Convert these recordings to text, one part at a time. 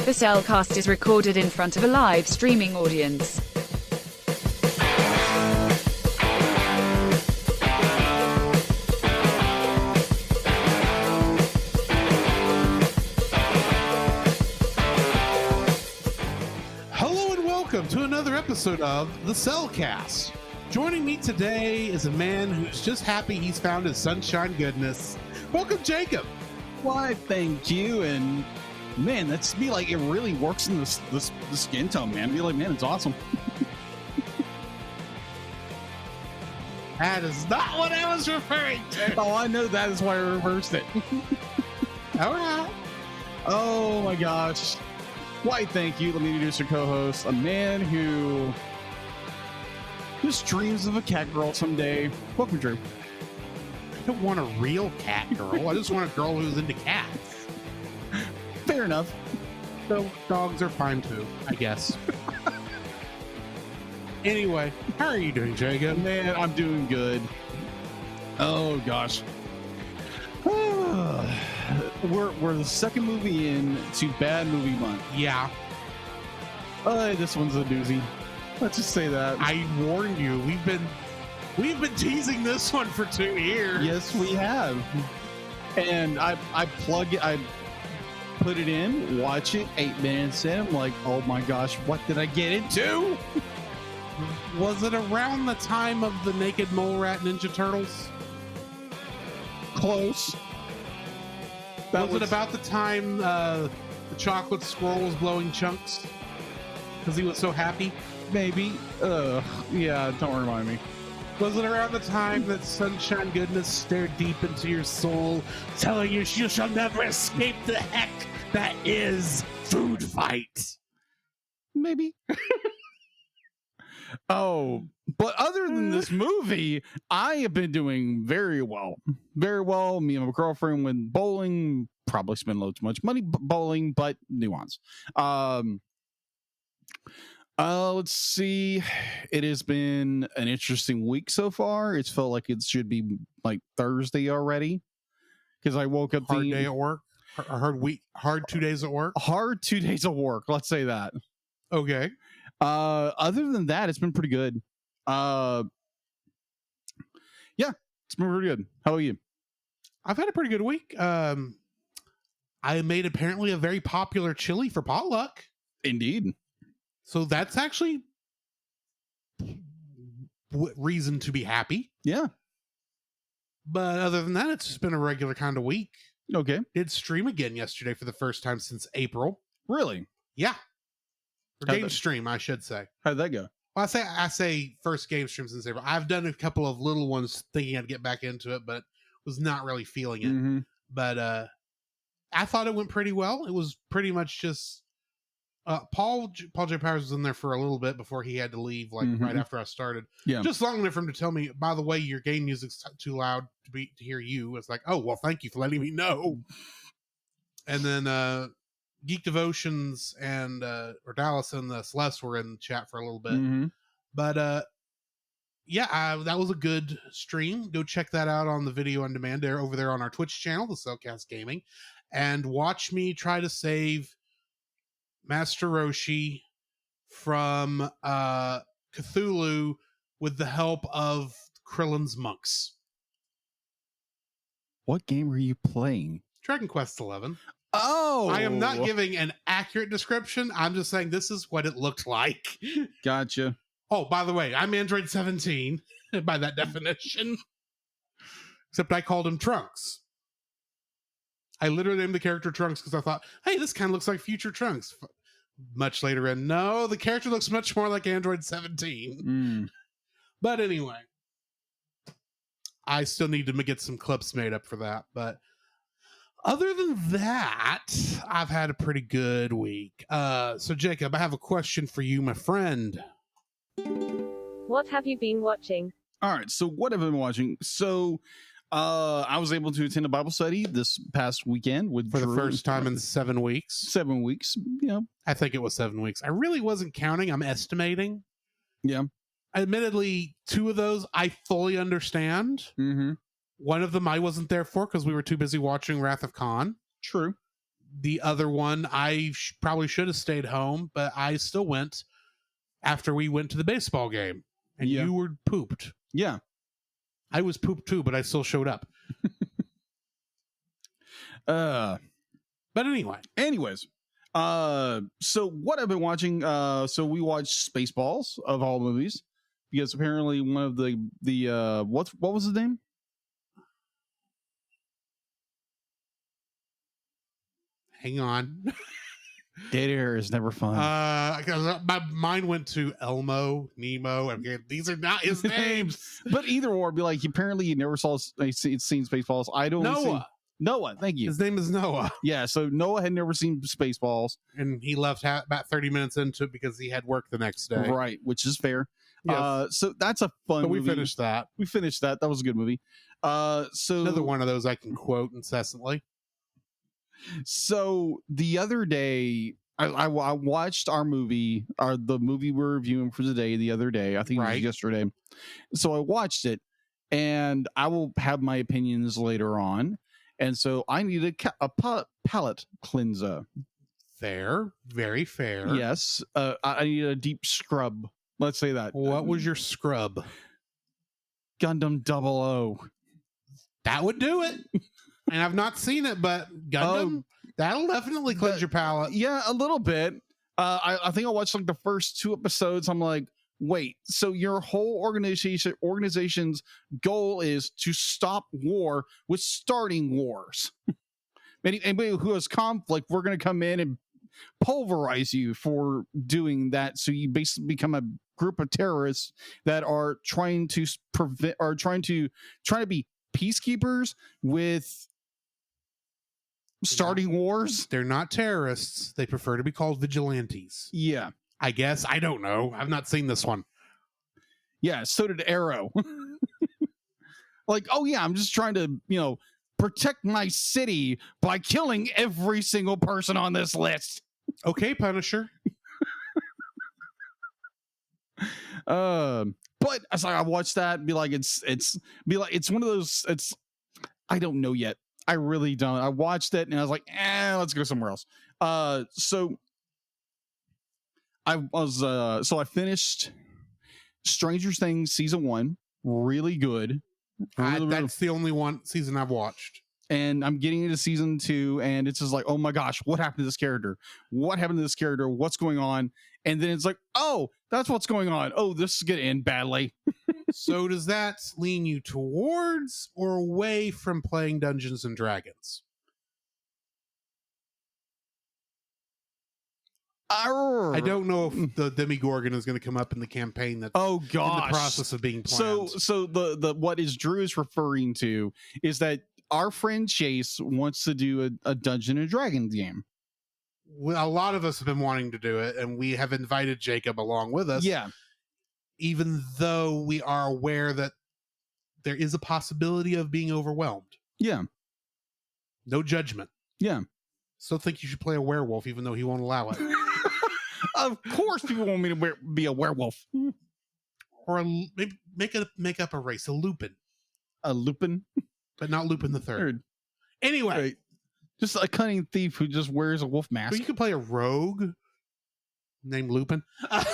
The Cellcast is recorded in front of a live streaming audience. Hello and welcome to another episode of The Cellcast. Joining me today is a man who's just happy he's found his sunshine goodness. Welcome, Jacob. Why, thank you. And man, that's me. Like, it really works in the skin tone, man. Be like, man, it's awesome. That is not what I was referring to. Oh, I know that is why I reversed it. All right. Oh my gosh. Why, thank you. Let me introduce your co-host, a man who just dreams of a cat girl someday. Welcome, Drew. I don't want a real cat girl. I just want a girl who's into cats. Fair enough. So dogs are fine too, I guess. Anyway, how are you doing, Jacob? Man, I'm doing good. Oh gosh. We're the second movie in to bad movie month. Yeah. This one's a doozy. Let's just say that. I warned you. We've been teasing this one for 2 years. Yes, we have. And I plug it, I put it in, watch it, 8 minutes in, I'm like, oh my gosh, what did I get into? Was it around the time of the Naked Mole Rat Ninja Turtles? Close. Was it about the time the chocolate squirrel was blowing chunks? Because he was so happy? Maybe. Yeah, don't remind me. Was it around the time that Sunshine Goodness stared deep into your soul, telling you you shall never escape the heck that is food fight? Maybe. Oh, but other than this movie, I have been doing very well. Very well. Me and my girlfriend went bowling. Probably spent a little too much money bowling, but nuance. Let's see. It has been an interesting week so far. It's felt like it should be like Thursday already because I woke up Hard day at work? Hard 2 days at work? Hard 2 days of work. Let's say that. Okay. Other than that, it's been pretty good. Yeah, it's been pretty good. How about you? I've had a pretty good week. I made apparently a very popular chili for potluck. Indeed. So that's actually reason to be happy. Yeah. But other than that, it's just been a regular kind of week. Okay. Did stream again yesterday for the first time since April. Really? Yeah. Or How'd game that- stream, I should say. How'd that go? Well, I say first game stream since April. I've done a couple of little ones thinking I'd get back into it, but was not really feeling it. Mm-hmm. But I thought it went pretty well. It was pretty much just Paul J. Powers was in there for a little bit before he had to leave, like right after I started. Yeah. Just long enough for him to tell me, by the way, your game music's too loud to hear you. It's like, oh well, thank you for letting me know. And then Geek Devotions and or Dallas and Celeste were in the chat for a little bit. Mm-hmm. But yeah, that was a good stream. Go check that out on the video on demand there over there on our Twitch channel, the Cellcast Gaming, and watch me try to save Master Roshi from Cthulhu with the help of Krillin's monks. What game are you playing? Dragon Quest XI. Oh, I am not giving an accurate description. I'm just saying this is what it looked like. Gotcha. Oh, by the way, I'm Android 17 by that definition. Except I called him Trunks. I literally named the character Trunks because I thought, hey, this kind of looks like future Trunks. Much later in, no, the character looks much more like Android 17. But anyway, I still need to get some clips made up for that. But other than that, I've had a pretty good week. So Jacob, I have a question for you, my friend. What have you been watching? All right. So what have I been watching? So I was able to attend a Bible study this past weekend with For the Drew first time in 7 weeks. 7 weeks. You know. I think it was 7 weeks. I really wasn't counting. I'm estimating. Yeah. Admittedly, 2 of those I fully understand. Mm-hmm. One of them I wasn't there for because we were too busy watching Wrath of Khan. True. The other one, I probably should have stayed home, but I still went after we went to the baseball game, and Yeah. you were pooped. Yeah. I was pooped too, but I still showed up. But anyway, anyways, so what I've been watching, so we watched Spaceballs of all movies, because apparently one of the what was his name? hang on. Dead air is never fun. Because my mind went to Elmo, Nemo. Okay, these are not his names. But either or, be like, apparently you never seen Spaceballs. I don't. Noah, thank you. His name is Noah. Yeah, so Noah had never seen Spaceballs, and he left about 30 minutes into it because he had work the next day. Right, which is fair. Yes. So that's a fun. But we movie. finished that. That was a good movie. So another one of those I can quote incessantly. So the other day, I watched the movie we're reviewing for today. The other day, I think it was yesterday. So I watched it, and I will have my opinions later on. And so I need a palate cleanser. Fair, very fair. Yes, I need a deep scrub. Let's say that. What was your scrub? Gundam 00. That would do it. And I've not seen it, but Gundam, that'll definitely cleanse your palate. Yeah, a little bit. I think I watched like the first 2 episodes. I'm like, wait, so your whole organization's goal is to stop war with starting wars. Anybody who has conflict, we're going to come in and pulverize you for doing that. So you basically become a group of terrorists that are trying to trying to be peacekeepers with starting wars. They're not terrorists. They prefer to be called vigilantes. Yeah. I guess. I don't know. I've not seen this one. Yeah, so did Arrow. Like, oh yeah, I'm just trying to, protect my city by killing every single person on this list. Okay, Punisher. But as I watched that, be like, it's one of those. I don't know yet. I really don't. I watched it and I was like, let's go somewhere else. So I finished Stranger Things season 1. Really good. That's the only season I've watched. And I'm getting into season 2, and it's just like, oh my gosh, what happened to this character? What happened to this character? What's going on? And then it's like, oh, that's what's going on. Oh, this is going to end badly. So does that lean you towards or away from playing Dungeons and Dragons? I don't know if the Demigorgon is going to come up in the campaign that's in the process of being planned. So the what Drew is referring to is that our friend Chase wants to do a Dungeons and Dragons game. Well, a lot of us have been wanting to do it, and we have invited Jacob along with us. Yeah. Even though we are aware that there is a possibility of being overwhelmed. Yeah. No judgment. Yeah. Still think you should play a werewolf, even though he won't allow it. Of course, people want me to be a werewolf. Or maybe make up a race, a Lupin. A Lupin? But not Lupin the Third. Anyway. Right. Just a cunning thief who just wears a wolf mask. But you could play a rogue named Lupin. That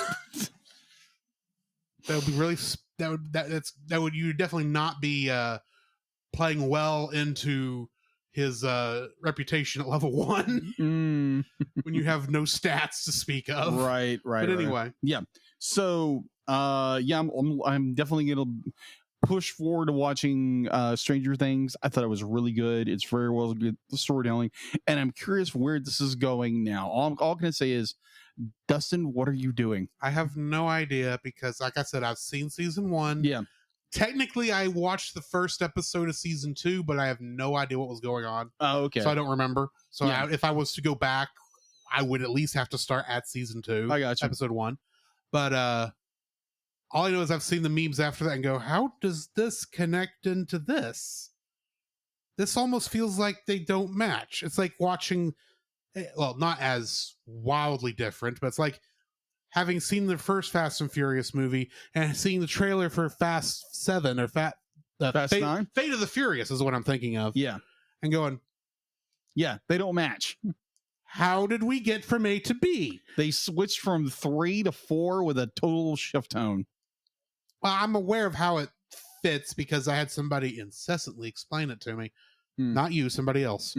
would be really... That would you definitely not be playing well into his reputation at level 1 when you have no stats to speak of. Right. But anyway, yeah. So I'm definitely gonna push forward to watching Stranger Things. I thought it was really good. It's very well good storytelling, and I'm curious where this is going now. All I can say is, Dustin, what are you doing? I have no idea because, like I said, I've seen season 1. Yeah. Technically, I watched the first episode of season 2, but I have no idea what was going on. Oh, okay. So I don't remember. So if I was to go back, I would at least have to start at season 2. I got you. Episode 1. But all I know is I've seen the memes after that and go, how does this connect into this? This almost feels like they don't match. It's like watching, well, not as wildly different, but it's like having seen the first Fast and Furious movie and seeing the trailer for Fast 7 or Fast 9? Fate of the Furious is what I'm thinking of. Yeah. And going, yeah, they don't match. How did we get from A to B? They switched from 3 to 4 with a total shift tone. Well, I'm aware of how it fits because I had somebody incessantly explain it to me. Not you, somebody else.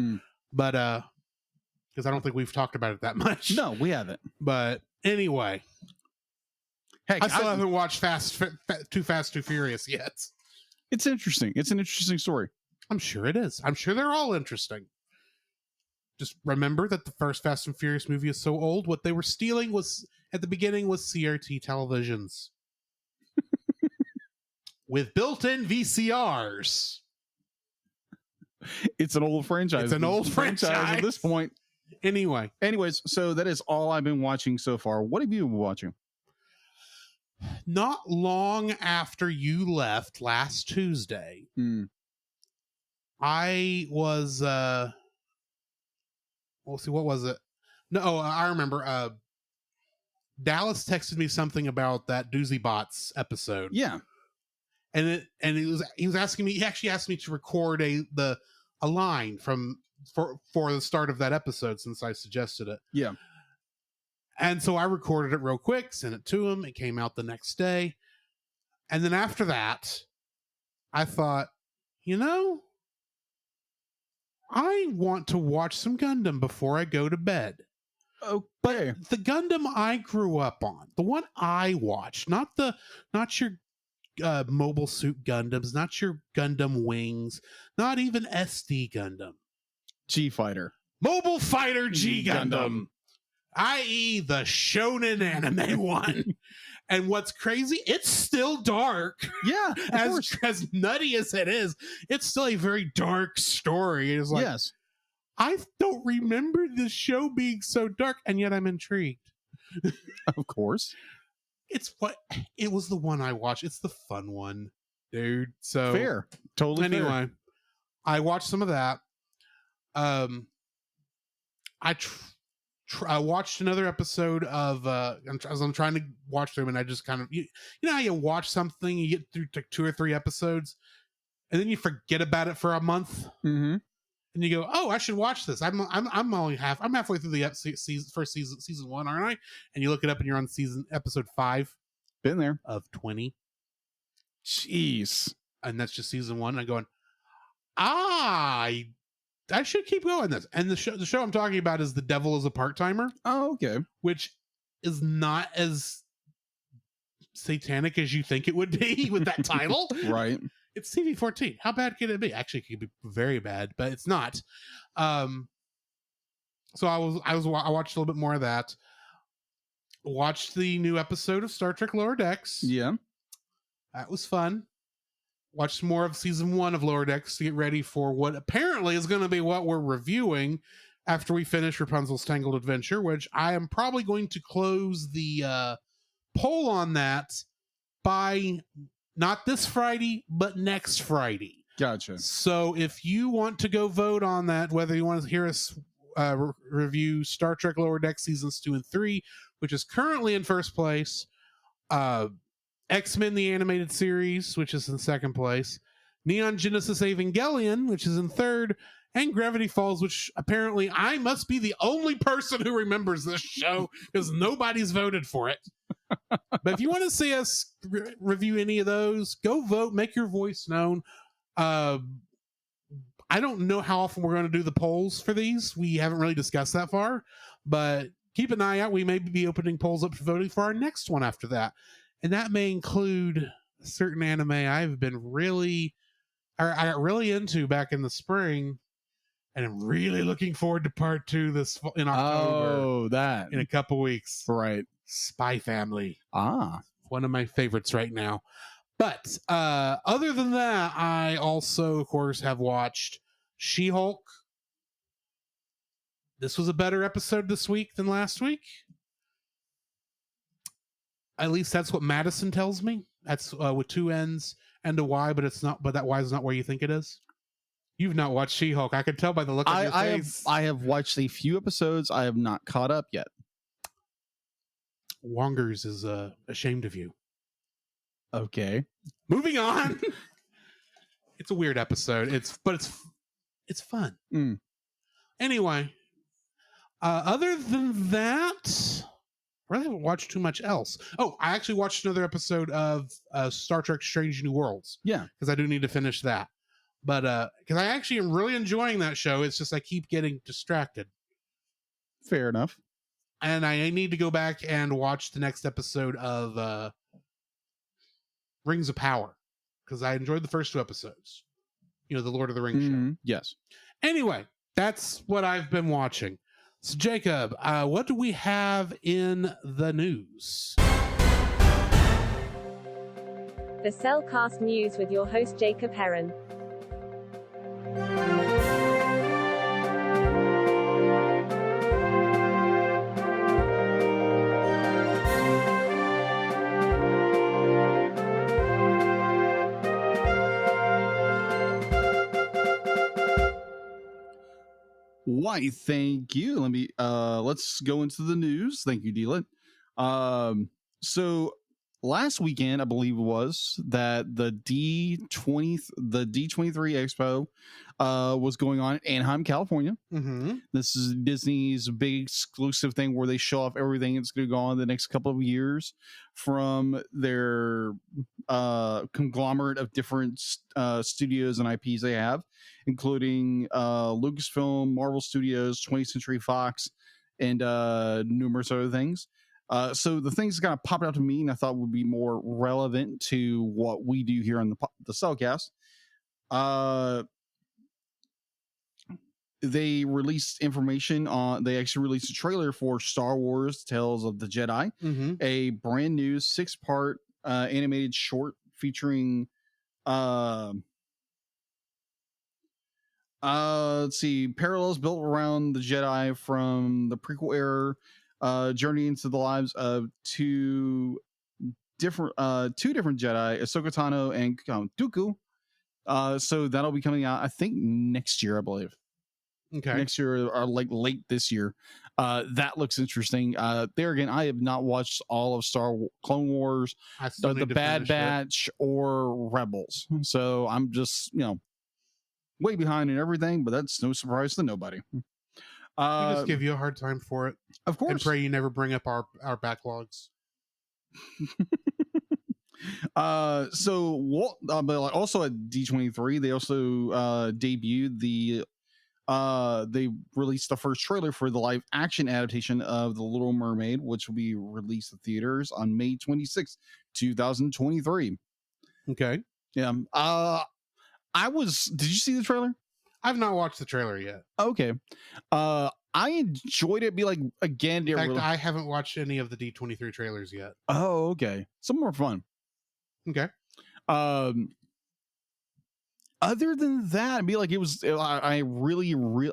But because I don't think we've talked about it that much. No, we haven't. But anyway, Heck, I still haven't watched Too Fast, Too Furious yet. It's interesting. It's an interesting story. I'm sure it is. I'm sure they're all interesting. Just remember that the first Fast and Furious movie is so old. What they were stealing was at the beginning was CRT televisions with built-in VCRs. It's an old franchise. It's an old franchise at this point. Anyways, so that is all I've been watching so far. What have you been watching? not long after you left last Tuesday, I was we'll see, what was it? No, I remember. Dallas texted me something about that Doozy Bots episode. Yeah. And he was asking me, he actually asked me to record a line for the start of that episode since I suggested it. Yeah. And so I recorded it real quick, sent it to him. It came out the next day. And then after that, I thought, I want to watch some Gundam before I go to bed. Okay. But the Gundam I grew up on, the one I watched, not your Mobile Suit Gundams, not your Gundam Wings, not even SD Gundam. G-Fighter. Mobile Fighter G Gundam. I.e. the shonen anime one. And what's crazy, it's still dark. Yeah, as nutty as it is, it's still a very dark story. It's like, yes. I don't remember this show being so dark, and yet I'm intrigued. Of course. It was the one I watched. It's the fun one, dude. So fair. Totally anyway, fair. I watched some of that. I watched another episode of as I'm trying to watch them, and I just kind of you know how you watch something, you get through 2 or 3 episodes, and then you forget about it for a month, and you go, "Oh, I should watch this." I'm halfway through the first season 1, aren't I? And you look it up, and you're on episode 5. Been there of 20. Jeez, and that's just season 1. And I'm going, I should keep going this. And the show I'm talking about is The Devil is a Part-Timer. Oh, okay. Which is not as satanic as you think it would be with that title. Right. It's TV-14. How bad can it be? Actually, it could be very bad, but it's not. So I watched a little bit more of that. Watched the new episode of Star Trek Lower Decks. Yeah. That was fun. Watched more of season 1 of Lower Decks to get ready for what apparently is going to be what we're reviewing after we finish Rapunzel's Tangled Adventure, which I am probably going to close the poll on that by not this Friday, but next Friday. Gotcha. So if you want to go vote on that, whether you want to hear us review Star Trek Lower Decks seasons 2 and 3, which is currently in first place, X-Men the Animated Series, which is in second place, Neon Genesis Evangelion, which is in third, and Gravity Falls, which apparently I must be the only person who remembers this show because nobody's voted for it. But if you want to see us review any of those, go vote, make your voice known. I don't know how often we're going to do the polls for these. We haven't really discussed that far, but keep an eye out. We may be opening polls up for voting for our next one after that. And that may include a certain anime I've been I got really into back in the spring, and I'm really looking forward to part 2 in October. Oh, that. In a couple weeks. Right. Spy Family. Ah. One of my favorites right now. But other than that, I also, of course, have watched She-Hulk. This was a better episode this week than last week. At least that's what Madison tells me. That's with 2 N's and a Y, but it's not. But that Y is not where you think it is. You've not watched She-Hulk. I can tell by the look on your face. I have watched a few episodes. I have not caught up yet. Wongers is ashamed of you. Okay. Moving on. It's a weird episode. It's fun. Anyway, Other than that, I really haven't watched too much else. Oh, I actually watched another episode of Star Trek Strange New Worlds. Yeah. Because I do need to finish that. But because I actually am really enjoying that show. It's just I keep getting distracted. Fair enough. And I need to go back and watch the next episode of Rings of Power. Because I enjoyed the first 2 episodes. You know, the Lord of the Rings show. Yes. Anyway, that's what I've been watching. So, Jacob, what do we have in the news? The Cellcast News with your host Jacob Heron. Why, thank you. Let's go into the news. Thank you, Dealet. So last weekend, I believe it was, that the D23 Expo was going on in Anaheim, California. Mm-hmm. This is Disney's big exclusive thing where they show off everything that's going to go on the next couple of years from their conglomerate of different studios and IPs they have, including Lucasfilm, Marvel Studios, 20th Century Fox, and numerous other things. So the things that kind of popped out to me and I thought would be more relevant to what we do here on the Cellcast. They released information on, they actually released a trailer for Star Wars Tales of the Jedi, a brand new 6-part animated short featuring let's see, parallels built around the Jedi from the prequel era, journey into the lives of two different Jedi, Ahsoka Tano and Count Dooku. So that'll be coming out, I think, next year, I believe. Okay. Next year or like late this year. That looks interesting. There again, I have not watched all of Clone Wars, the Bad Batch, or Rebels. So I'm just, way behind in everything, but that's no surprise to nobody. We just give you a hard time for it. Of course. And pray you never bring up our backlogs. But also at D23, they also debuted they released the first trailer for the live action adaptation of The Little Mermaid, which will be released in theaters on May 26th, 2023. Okay. Yeah. Did you see the trailer? I've not watched the trailer yet. Okay. I enjoyed it. In fact, I haven't watched any of the D23 trailers yet. Oh, okay. Some more fun. Okay. Other than that,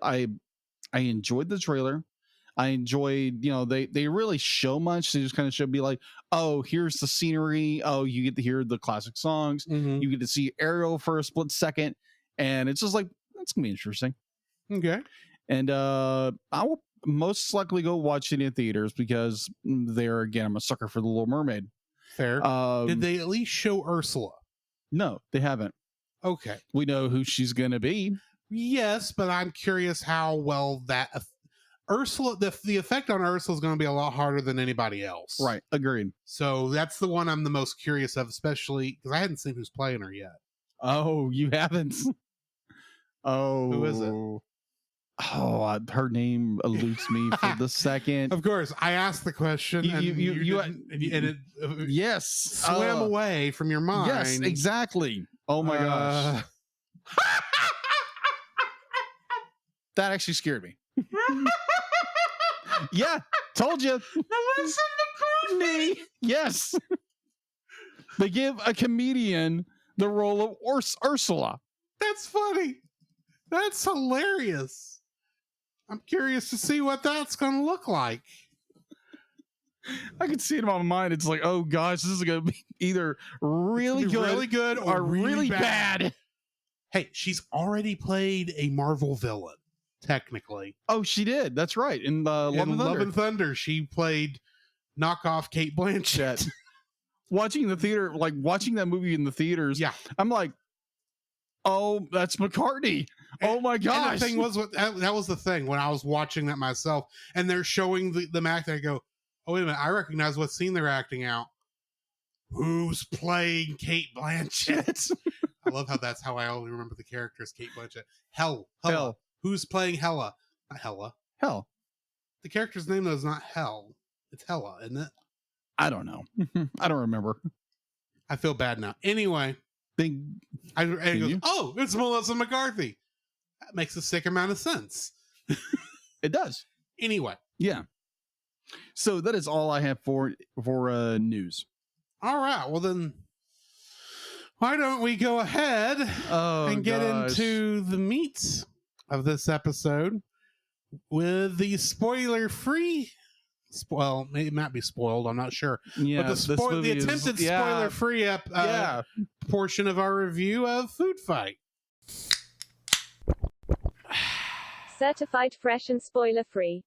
I enjoyed the trailer. I enjoyed, they really show much. They just kind of show, be like, oh, here's the scenery. Oh, you get to hear the classic songs. Mm-hmm. You get to see Ariel for a split second. And it's just like, that's going to be interesting. Okay. And I will most likely go watch it in theaters because there again, I'm a sucker for The Little Mermaid. Fair. Did they at least show Ursula? No, they haven't. Okay. We know who she's going to be. Yes, but I'm curious how well that Ursula, the effect on Ursula is going to be a lot harder than anybody else. Right. Agreed. So that's the one I'm the most curious of, especially because I hadn't seen who's playing her yet. Oh, you haven't? Oh. Who is it? Oh, her name eludes me for the second. Of course, I asked the question, and it yes, swam away from your mind. Yes, exactly. Oh my gosh, that actually scared me. Yeah, told you. Me. Yes, they give a comedian the role of Ursula. That's funny. That's hilarious. I'm curious to see what that's going to look like. I can see it in my mind. It's like, oh gosh, this is going to be either really good or really bad. Hey, she's already played a Marvel villain, technically. Oh, she did. That's right. In Love and Thunder, she played knockoff Kate Blanchett. Watching that movie in the theaters, yeah, I'm like, oh, that's McCartney. Oh my gosh. And the thing was, that was the thing when I was watching that myself, and they're showing them acting. I go, oh wait a minute, I recognize what scene they're acting out. Who's playing Kate Blanchett? I love how that's how I only remember the characters. Kate Blanchett. Hella. Hell. Who's playing Hella? Not Hella. Hell. The character's name though is not Hell. It's Hella, isn't it? I don't know. I don't remember. I feel bad now. Anyway, Think and he goes, oh, it's Melissa McCarthy. That makes a sick amount of sense. it does. Anyway. Yeah. So that is all I have for news. All right. Well then, why don't we go ahead and get into the meat of this episode with the spoiler-free. Well, it might be spoiled. I'm not sure. Yeah, but the attempted spoiler-free portion of our review of Food Fight. Certified fresh and spoiler-free.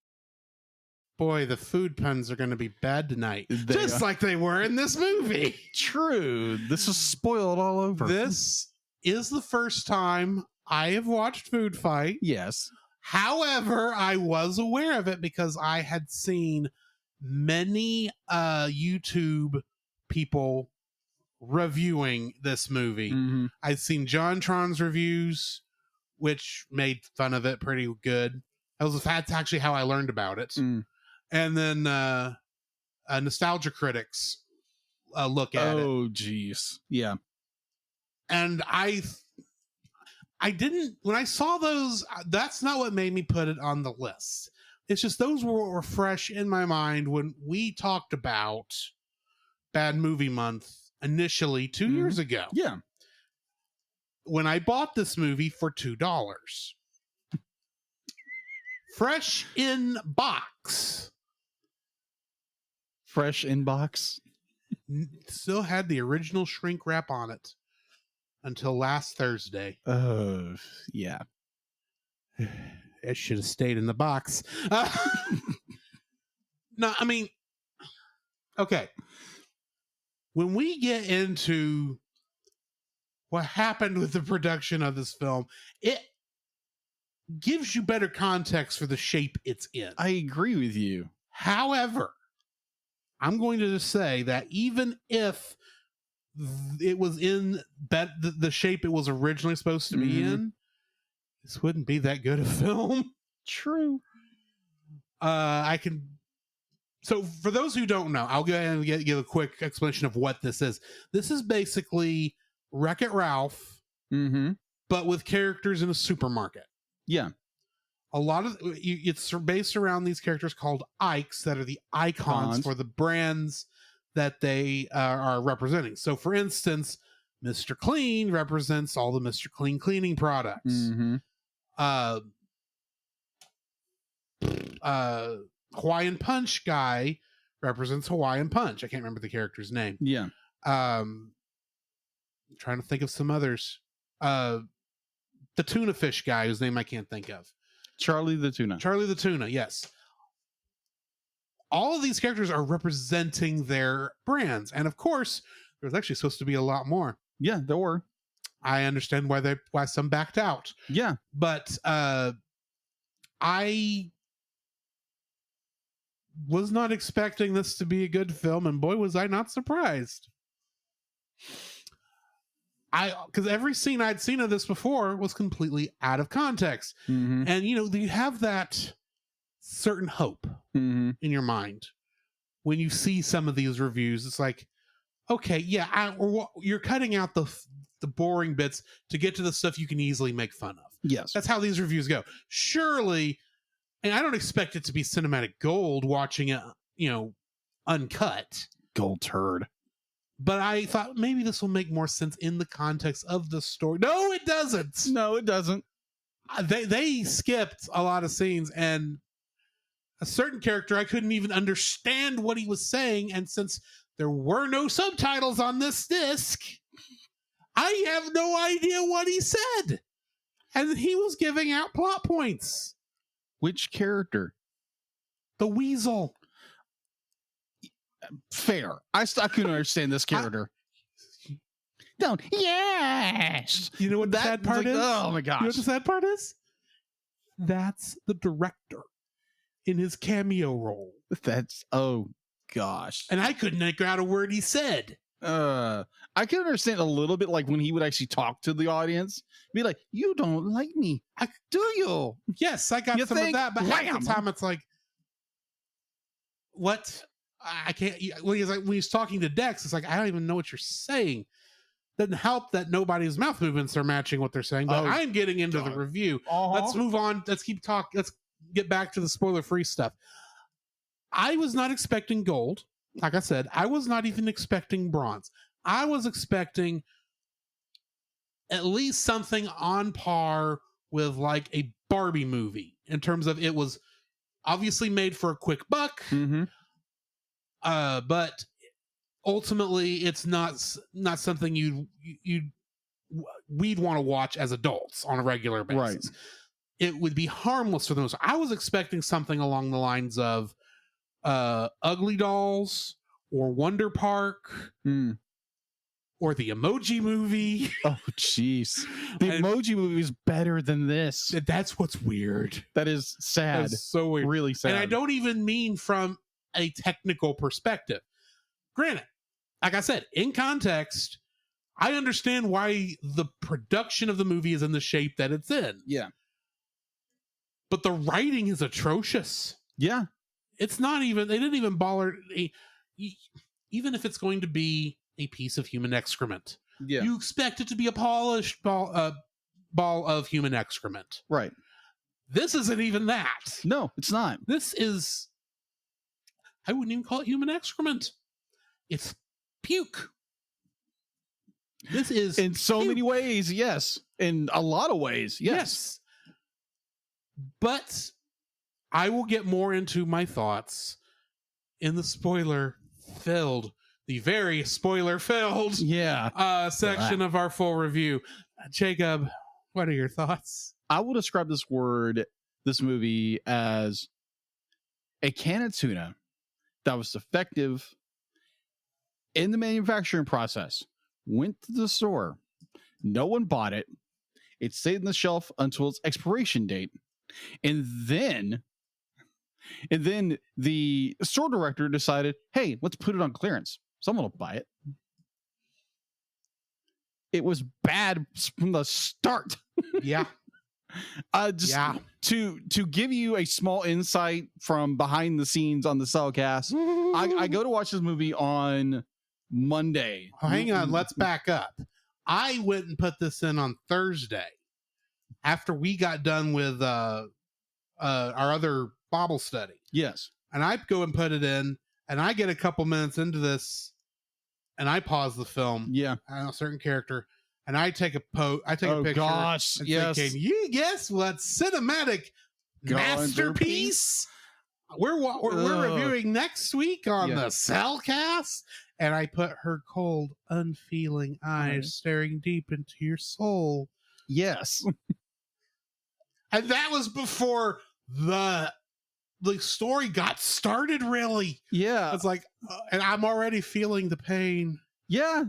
Boy, the food puns are going to be bad tonight. Just like they were in this movie. True. This is spoiled all over. This is the first time I have watched Food Fight. Yes. However, I was aware of it because I had seen many YouTube people reviewing this movie. Mm-hmm. I'd seen John Tron's reviews, which made fun of it pretty good. That's actually how I learned about it. Mm. And then Nostalgia Critics look at it. Oh, geez. Yeah. And I didn't, when I saw those, that's not what made me put it on the list. It's just those were fresh in my mind when we talked about Bad Movie Month initially 2 years ago. Yeah. When I bought this movie for $2. Fresh in box. Fresh in box. Still had the original shrink wrap on it until last Thursday. Oh, yeah. It should have stayed in the box. No, I mean, okay. When we get into what happened with the production of this film, it gives you better context for the shape it's in. I agree with you. However, I'm going to just say that even if it was in the shape it was originally supposed to be in, this wouldn't be that good a film. True. So for those who don't know, I'll go ahead and give a quick explanation of what this is. This is basically Wreck-It Ralph, but with characters in a supermarket. Yeah. A lot of it's based around these characters called Ikes that are the icons for the brands that they are representing. So, for instance, Mr. Clean represents all the Mr. Clean cleaning products. Hawaiian Punch guy represents Hawaiian Punch. I can't remember the character's name. Yeah. I'm trying to think of some others. The tuna fish guy whose name I can't think of. Charlie the Tuna. Charlie the Tuna, yes. All of these characters are representing their brands. And of course, there's actually supposed to be a lot more. Yeah, there were. I understand why some backed out. Yeah. But I was not expecting this to be a good film, and boy, was I not surprised. Because every scene I'd seen of this before was completely out of context. And, you have that certain hope in your mind when you see some of these reviews. It's like, okay, yeah, you're cutting out the boring bits to get to the stuff you can easily make fun of. Yes. That's how these reviews go. Surely, and I don't expect it to be cinematic gold watching it, uncut. Gold turd. But I thought maybe this will make more sense in the context of the story. No, it doesn't. No, it doesn't. They skipped a lot of scenes, and a certain character, I couldn't even understand what he was saying. And since there were no subtitles on this disc, I have no idea what he said. And he was giving out plot points. Which character? The Weasel. Fair. I couldn't understand this character. Don't. Yes. You know what the sad part is? Oh my You know what gosh. the sad part is? That's the director in his cameo role. That's oh gosh. And I couldn't make out a word he said. I can understand a little bit like when he would actually talk to the audience, be like, "You don't like me, do you?" Yes, I got You some think? of that, but half Wham! the time it's like, what? I can't. When he's talking to Dex, it's like, I don't even know what you're saying. Doesn't help that nobody's mouth movements are matching what they're saying, but Oh, I'm getting into the God. review. Uh-huh. Let's move on. Let's keep talking. Let's get back to the spoiler-free stuff. I was not expecting gold. Like I said, I was not even expecting bronze. I was expecting at least something on par with like a Barbie movie in terms of it was obviously made for a quick buck, but ultimately it's not something we'd want to watch as adults on a regular basis. Right. It would be harmless for those. I was expecting something along the lines of Ugly Dolls or Wonder Park or the Emoji Movie. Oh, jeez. The And Emoji Movie is better than this. that's what's weird. That is sad. That's so weird. Really sad. And I don't even mean from a technical perspective. Granted, like I said, in context, I understand why the production of the movie is in the shape that it's in. Yeah. But the writing is atrocious. Yeah. It's not even, they didn't even bother, even if it's going to be a piece of human excrement, Yeah. you expect it to be a polished ball of human excrement. Right. This isn't even that. No, it's not. This is, I wouldn't even call it human excrement. It's puke. This is In so puke. many ways, yes. In a lot of ways, yes. But I will get more into my thoughts in the the very spoiler-filled Yeah. section of our full review. Jacob, what are your thoughts? I will describe this movie as a can of tuna that was effective in the manufacturing process. Went to the store. No one bought it. It stayed on the shelf until its expiration date. And then the store director decided, hey, let's put it on clearance. Someone will buy it. It was bad from the start. Yeah. To give you a small insight from behind the scenes on the Cellcast, I go to watch this movie on Monday. Oh, hang on, let's back up. I went and put this in on Thursday after we got done with our other Bible study. Yes. And I go and put it in, and I get a couple minutes into this, and I pause the film. Yeah. I know a certain character, and I take a picture. Gosh, and yes. say, can you guess what cinematic masterpiece we're reviewing next week on the Cellcast? And I put her cold, unfeeling eyes staring deep into your soul. Yes. And that was before the story got started, really. Yeah. It's like, and I'm already feeling the pain. Yeah.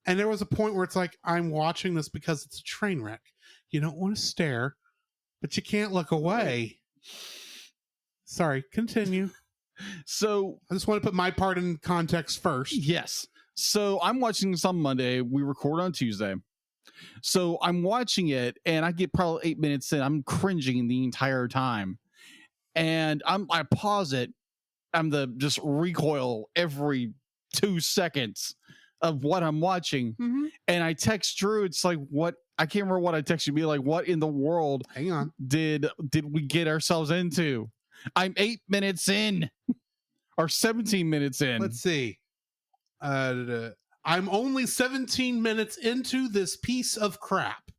And there was a point where it's like, I'm watching this because it's a train wreck. You don't want to stare, but you can't look away. Sorry, continue. So I just want to put my part in context first. yes. So I'm watching this on Monday. We record on Tuesday. So I'm watching it and I get probably 8 minutes in. I'm cringing the entire time. And I pause it. I'm just recoil every 2 seconds of what I'm watching. Mm-hmm. And I text Drew. It's like, what? I can't remember what I texted. Be like, what in the world Hang on. did we get ourselves into? I'm 8 minutes in or 17 minutes in. Let's see. I'm only 17 minutes into this piece of crap.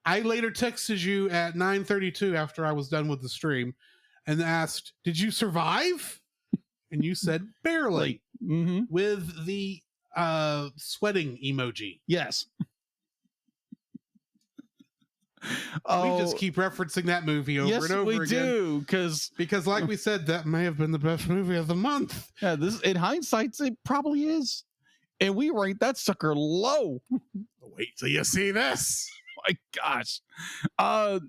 I later texted you at 9:32 after I was done with the stream and asked, did you survive? And you said barely, with the sweating emoji. Yes. We just keep referencing that movie over and over again. Do because like we said, that may have been the best movie of the month. Yeah, this in hindsight it probably is. and we rate that sucker low. Wait till you see this. My gosh. I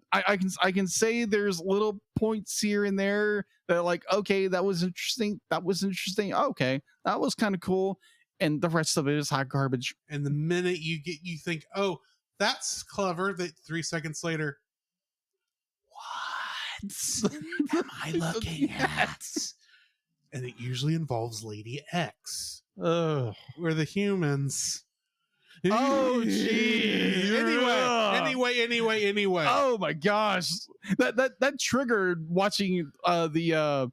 can say there's little points here and there that are like, okay, that was interesting. Okay, that was kind of cool. And the rest of it is hot garbage. And the minute you think, oh, that's clever, that 3 seconds later, what am I looking at? And it usually involves Lady X. Ugh. We're the humans. Oh, geez. Anyway. Oh my gosh. That triggered watching the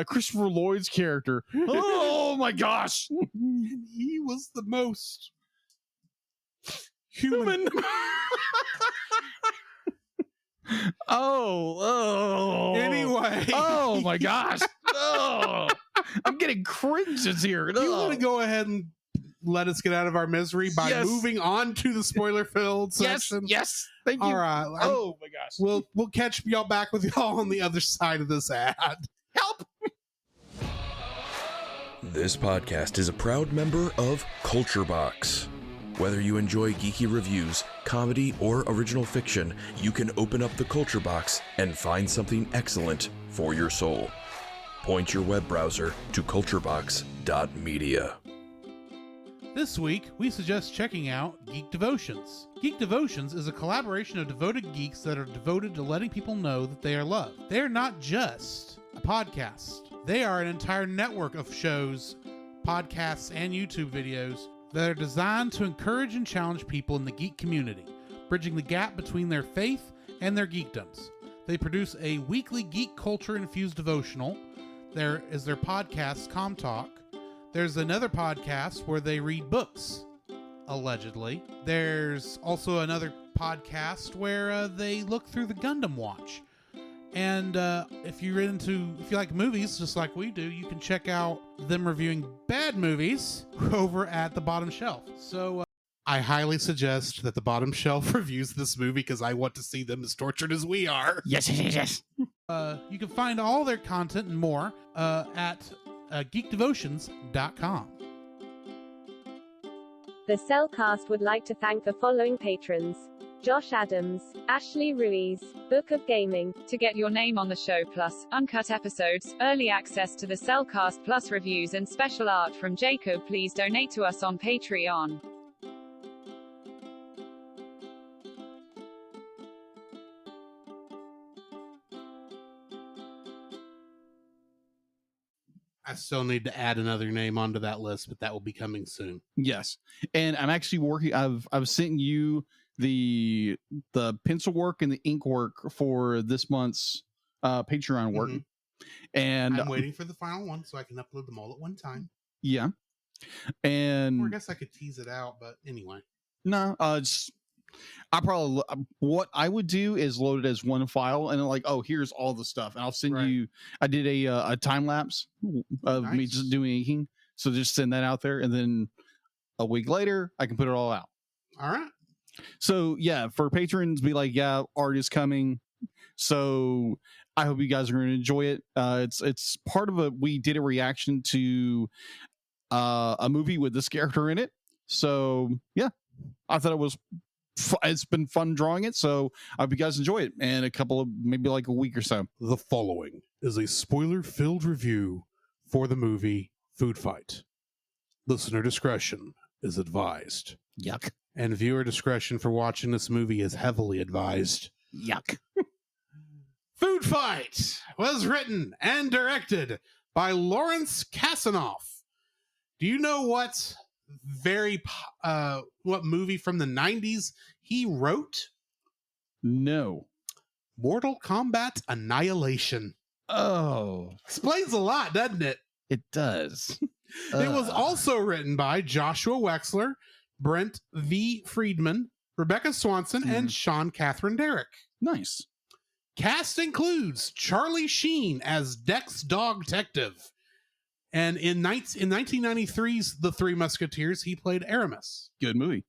Christopher Lloyd's character. Oh my gosh. He was the most human. Anyway. Oh my gosh. Oh, I'm getting cringes here. Do you want to go ahead and let us get out of our misery by moving on to the spoiler-filled section? Yes. Thank you. All right. Oh my gosh. We'll catch y'all back with y'all on the other side of this ad. Help. This podcast is a proud member of Culture Box. Whether you enjoy geeky reviews, comedy, or original fiction, you can open up the Culture Box and find something excellent for your soul. Point your web browser to culturebox.media. This week, we suggest checking out Geek Devotions. Geek Devotions is a collaboration of devoted geeks that are devoted to letting people know that they are loved. They are not just a podcast. They are an entire network of shows, podcasts, and YouTube videos that are designed to encourage and challenge people in the geek community, bridging the gap between their faith and their geekdoms. They produce a weekly geek culture-infused devotional. There is their podcast, Com Talk. There's another podcast where they read books, allegedly. There's also another podcast where they look through the Gundam Watch. And if you like movies, just like we do, you can check out them reviewing bad movies over at The Bottom Shelf. So I highly suggest that The Bottom Shelf reviews this movie because I want to see them as tortured as we are. Yes. You can find all their content and more at geekdevotions.com. The Cellcast would like to thank the following patrons: Josh Adams, Ashley Ruiz, Book of Gaming. To get your name on the show, plus uncut episodes, early access to the Cellcast Plus reviews, and special art from Jacob, please donate to us on Patreon. I still need to add another name onto that list, but that will be coming soon. Yes. And I'm actually working. I've sent you the pencil work and the ink work for this month's Patreon work. And I'm waiting for the final one so I can upload them all at one time. Yeah. And or I guess I could tease it out, but anyway. No, what I would do is load it as one file and like, oh, here's all the stuff, and I'll send you. I did a time lapse of me just doing inking, so just send that out there, and then a week later I can put it all out. All right. So yeah, for patrons, be like, yeah, art is coming. So I hope you guys are going to enjoy it. It's part of we did a reaction to a movie with this character in it. So yeah, I thought it's been fun drawing it, so I hope you guys enjoy it. And maybe like a week or so. The following is a spoiler-filled review for the movie Food Fight. Listener discretion is advised. Yuck. And viewer discretion for watching this movie is heavily advised. Yuck. Food Fight was written and directed by Lawrence Kasanoff. Do you know what movie from the 90s he wrote? No. Mortal Kombat Annihilation. Oh. Explains a lot, doesn't it? It does. It was also written by Joshua Wexler, Brent V. Friedman, Rebecca Swanson, and Sean Catherine Derrick. Nice. Cast includes Charlie Sheen as Dex Dog Detective. And in 1993's The Three Musketeers, he played Aramis. Good movie.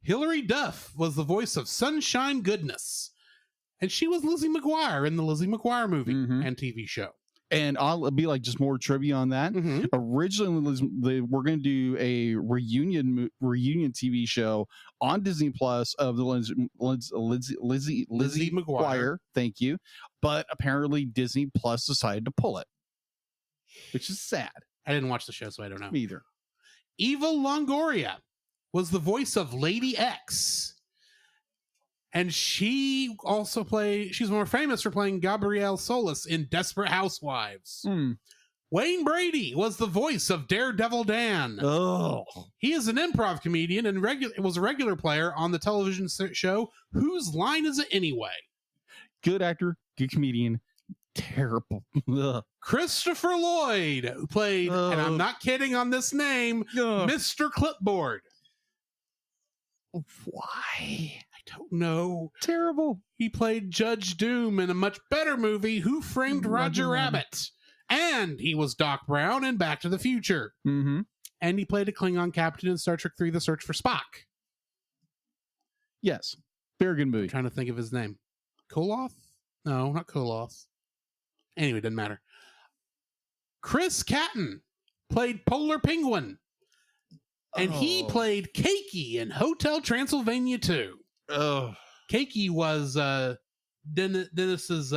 Hilary Duff was the voice of Sunshine Goodness. And she was Lizzie McGuire in the Lizzie McGuire movie and TV show. And I'll be like just more trivia on that. Mhm. Originally, they were going to do a reunion TV show on Disney Plus of the Lizzie McGuire. Thank you. But apparently Disney Plus decided to pull it, which is sad. I didn't watch the show, so I don't know. Me either. Eva Longoria was the voice of Lady X. And she also she's more famous for playing Gabrielle Solis in Desperate Housewives. Wayne Brady was the voice of Daredevil Dan. Oh. He is an improv comedian and was a regular player on the television show Whose Line Is It Anyway? Good actor, good comedian, terrible. Ugh. Christopher Lloyd, who played, and I'm not kidding on this name, Mr. Clipboard. Why? I don't know. Terrible. He played Judge Doom in a much better movie, Who Framed Roger Rabbit? And he was Doc Brown in Back to the Future. Mm-hmm. And he played a Klingon captain in Star Trek III, The Search for Spock. Yes. Very good movie. I'm trying to think of his name. Koloth? No, not Koloth. Anyway, doesn't matter. Chris Catton played Polar Penguin. And he played Keiki in Hotel Transylvania 2. Oh. Keiki was Dennis's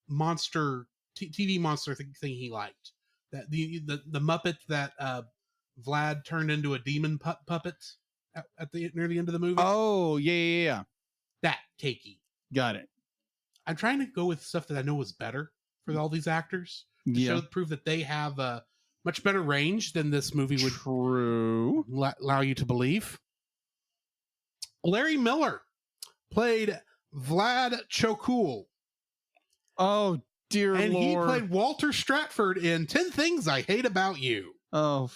monster TV monster thing he liked. That the Muppet that Vlad turned into a demon puppet at the near the end of the movie. Oh, yeah. That Keiki. Got it. I'm trying to go with stuff that I know was better for all these actors to prove that they have a much better range than this movie would allow you to believe. Larry Miller played Vlad Chokul. Oh, dear and Lord. He played Walter Stratford in 10 Things I Hate About You. Oh,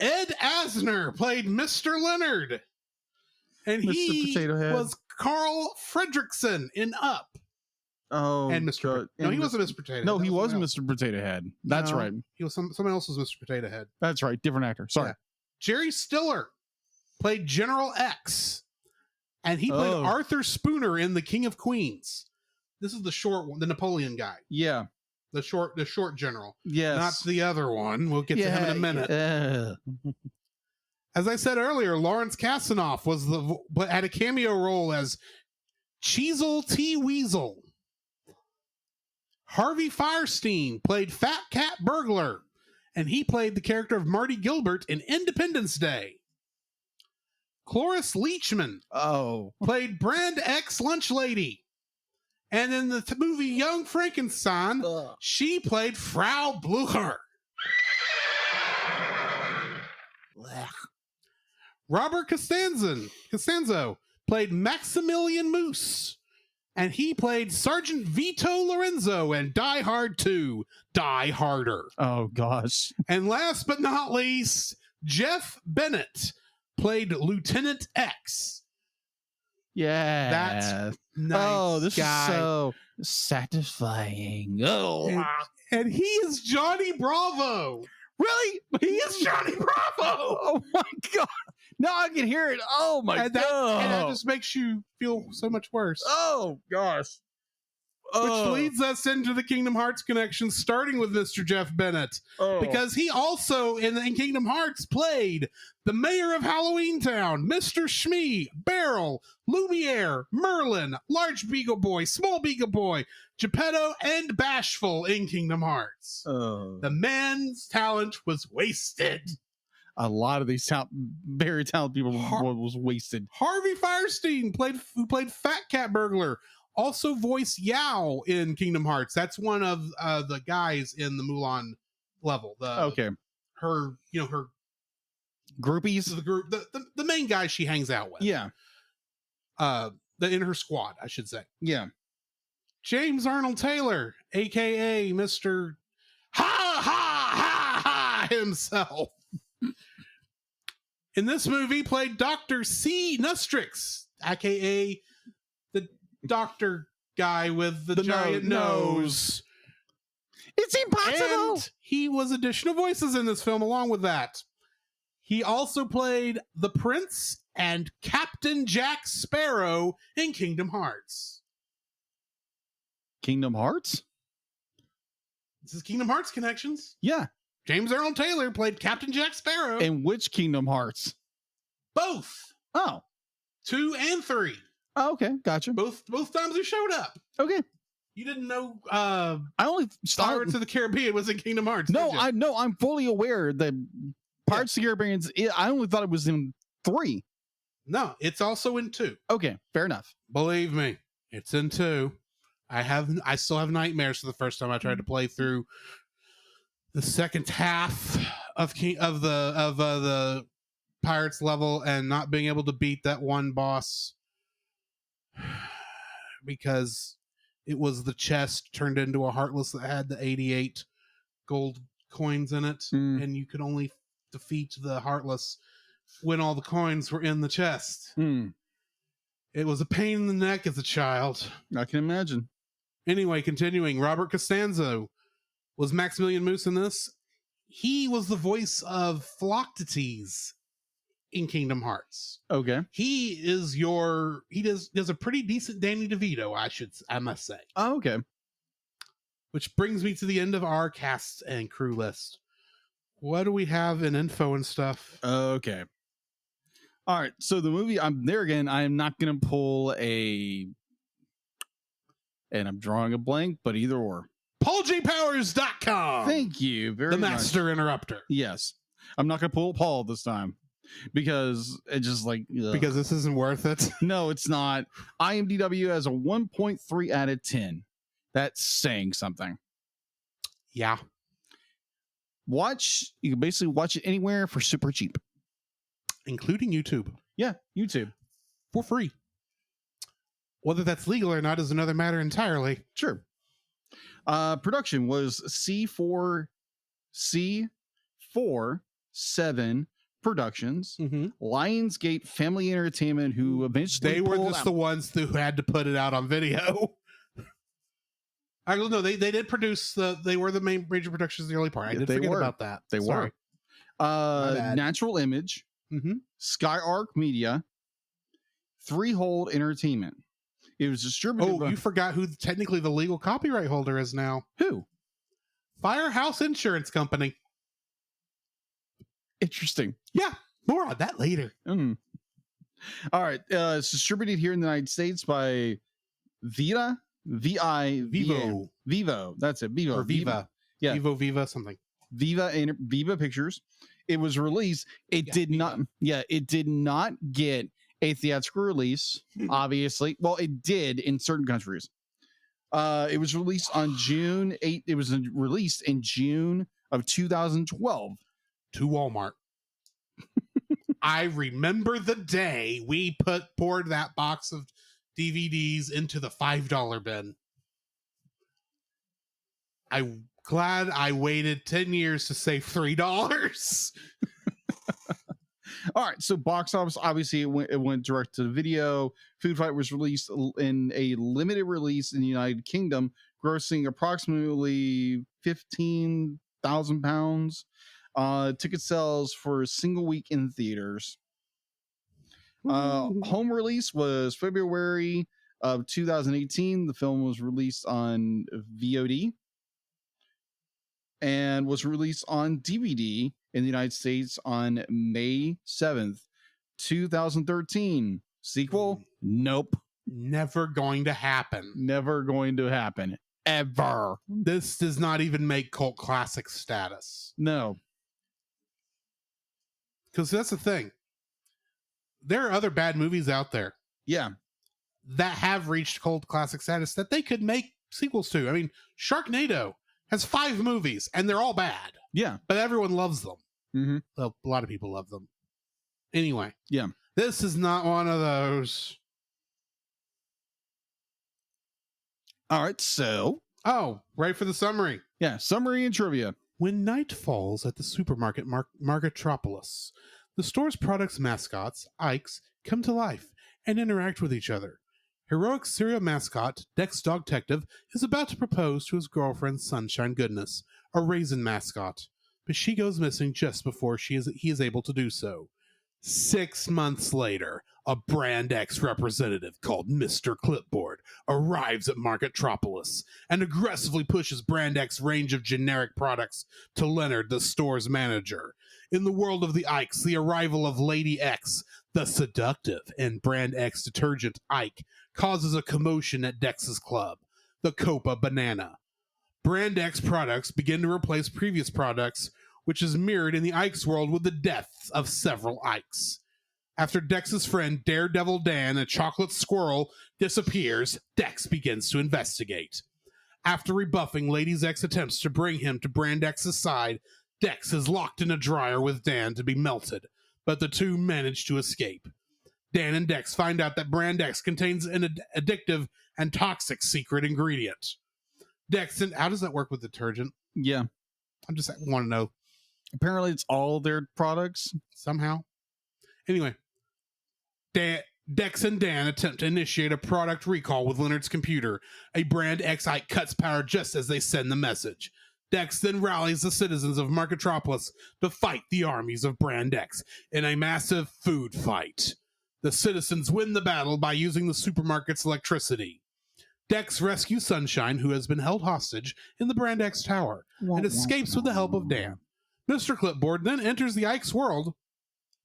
Ed Asner played Mr. Leonard. And Mr. he Potato Head. was Carl Fredrickson in Up. Oh, and Mr. God. No, he wasn't Mr. Potato Head. No, he was Mr. Potato Head. That's right. He was someone else was Mr. Potato Head. That's right. Different actor. Sorry. Yeah. Jerry Stiller played General X. And he played Arthur Spooner in The King of Queens. This is the short one, the Napoleon guy. Yeah. The short general. Yes. Not the other one. We'll get to him in a minute. As I said earlier, Lawrence Kasanoff had a cameo role as Cheezel T. Weasel. Harvey Firestein played Fat Cat Burglar, and he played the character of Marty Gilbert in Independence Day. Cloris Leachman played Brand X Lunch Lady. And in the movie Young Frankenstein, she played Frau Blucher. Robert Costanzo played Maximilian Moose. And he played Sergeant Vito Lorenzo in Die Hard 2, Die Harder. Oh, gosh. And last but not least, Jeff Bennett played Lieutenant X. Yeah. That's nice. This is so satisfying. And he is Johnny Bravo. Really? He is Johnny Bravo. Oh, my God. Now I can hear it. Oh, my God. And that just makes you feel so much worse. Oh, gosh. Which leads us into the Kingdom Hearts connection, starting with Mr. Jeff Bennett. Because he also, in Kingdom Hearts, played the mayor of Halloween Town, Mr. Shmee, Beryl, Lumiere, Merlin, Large Beagle Boy, Small Beagle Boy, Geppetto, and Bashful in Kingdom Hearts. The man's talent was wasted. A lot of these very talented people was wasted. Harvey Firestein, who played Fat Cat Burglar, also voiced Yao in Kingdom Hearts. That's one of the guys in the Mulan level. Her groupies, the group, the main guy she hangs out with. Yeah. In her squad, I should say. Yeah. James Arnold Taylor, aka Mr. Ha Ha Ha Ha himself. In this movie, played Dr. C. Nustrix, aka the doctor guy with the giant nose. It's impossible. And he was additional voices in this film along with that. He also played the Prince and Captain Jack Sparrow in Kingdom Hearts. Kingdom Hearts? This is Kingdom Hearts connections. Yeah. James Earl Taylor played Captain Jack Sparrow. And which Kingdom Hearts? Both. Oh. 2 and 3. Oh, okay. Gotcha. Both times he showed up. Okay. You didn't know I only Pirates of the Caribbean was in Kingdom Hearts. No, did you? I know. I'm fully aware that Pirates of the Caribbean. I only thought it was in 3. No, it's also in 2. Okay, fair enough. Believe me, it's in 2. I still have nightmares for the first time I tried to play through the second half of the Pirates level and not being able to beat that one boss because it was the chest turned into a Heartless that had the 88 gold coins in it, and you could only defeat the Heartless when all the coins were in the chest. It was a pain in the neck as a child. I can imagine. Anyway, continuing, Robert Costanzo was Maximilian Moose in this. He was the voice of Philoctetes in Kingdom Hearts. Okay. He does a pretty decent Danny DeVito, I must say. Oh, okay. Which brings me to the end of our cast and crew list. What do we have in info and stuff? Okay. All right. So the movie, I'm there again. I am not going to pull and I'm drawing a blank, but either or. PaulJPowers.com. Thank you very much. much. The master interrupter. Yes. I'm not going to pull Paul this time because it just like... Ugh. Because this isn't worth it. No, it's not. IMDb has a 1.3 out of 10. That's saying something. Yeah. You can basically watch it anywhere for super cheap. Including YouTube. Yeah, YouTube. For free. Whether that's legal or not is another matter entirely. Sure. Production was C47 Productions, Lionsgate Family Entertainment, who eventually they were just the ones who had to put it out on video. I don't know. They did produce they were the main major productions in the early part. I did forget about that. They Sorry. were. Natural Image, Skyark Media, Freehold Entertainment. It was distributed. Oh, you forgot who technically the legal copyright holder is now. Who? Firehouse Insurance Company. Interesting. Yeah, more on that later. All right. It's distributed here in the United States by Vivo. That's it. Vivo. Or Viva. Yeah. Viva something. Viva Pictures. It was released. It did not get a theatrical release, obviously. Well, it did in certain countries. It was released on June 8th. It was released in June of 2012. To Walmart. I remember the day we poured that box of DVDs into the $5 bin. I'm glad I waited 10 years to save $3. All right, so box office, obviously it went direct to video. Food Fight was released in a limited release in the United Kingdom, grossing approximately £15,000. Ticket sales for a single week in theaters. Home release was February of 2018. The film was released on VOD and was released on DVD in the United States on May 7th, 2013. Sequel? Nope. Never going to happen. Never going to happen. Ever. This does not even make cult classic status. No. Because that's the thing. There are other bad movies out there. Yeah. That have reached cult classic status that they could make sequels to. I mean, Sharknado has 5 movies and they're all bad. Yeah. But everyone loves them. Mm-hmm. Well, a lot of people love them. Anyway. Yeah. This is not one of those. All right. So. Oh, right for the summary. Yeah. Summary and trivia. When night falls at the supermarket Margatropolis, the store's products mascots, Ikes, come to life and interact with each other. Heroic serial mascot, Dex Dog Detective, is about to propose to his girlfriend, Sunshine Goodness, a raisin mascot, but she goes missing just before he is able to do so. 6 months later, a Brand X representative called Mr. Clipboard arrives at Marketropolis and aggressively pushes Brand X range of generic products to Leonard, the store's manager. In the world of the Ikes, the arrival of Lady X, the seductive and Brand X detergent Ike, causes a commotion at Dex's club, the Copa Banana. Brand X products begin to replace previous products, which is mirrored in the Ikes world with the deaths of several Ikes. After Dex's friend Daredevil Dan, a chocolate squirrel, disappears, Dex begins to investigate. After rebuffing Lady X's attempts to bring him to Brand X's side, Dex is locked in a dryer with Dan to be melted, but the two manage to escape. Dan and Dex find out that Brand X contains an addictive and toxic secret ingredient. Dex, and how does that work with detergent? Yeah. I just want to know. Apparently it's all their products. Somehow. Anyway, Dex and Dan attempt to initiate a product recall with Leonard's computer. A Brand X Ike cuts power just as they send the message. Dex then rallies the citizens of Marketropolis to fight the armies of Brand X in a massive food fight. The citizens win the battle by using the supermarket's electricity. Dex rescues Sunshine, who has been held hostage in the Brand X tower, and escapes with the help of Dan. Mr. Clipboard then enters the Ike's world,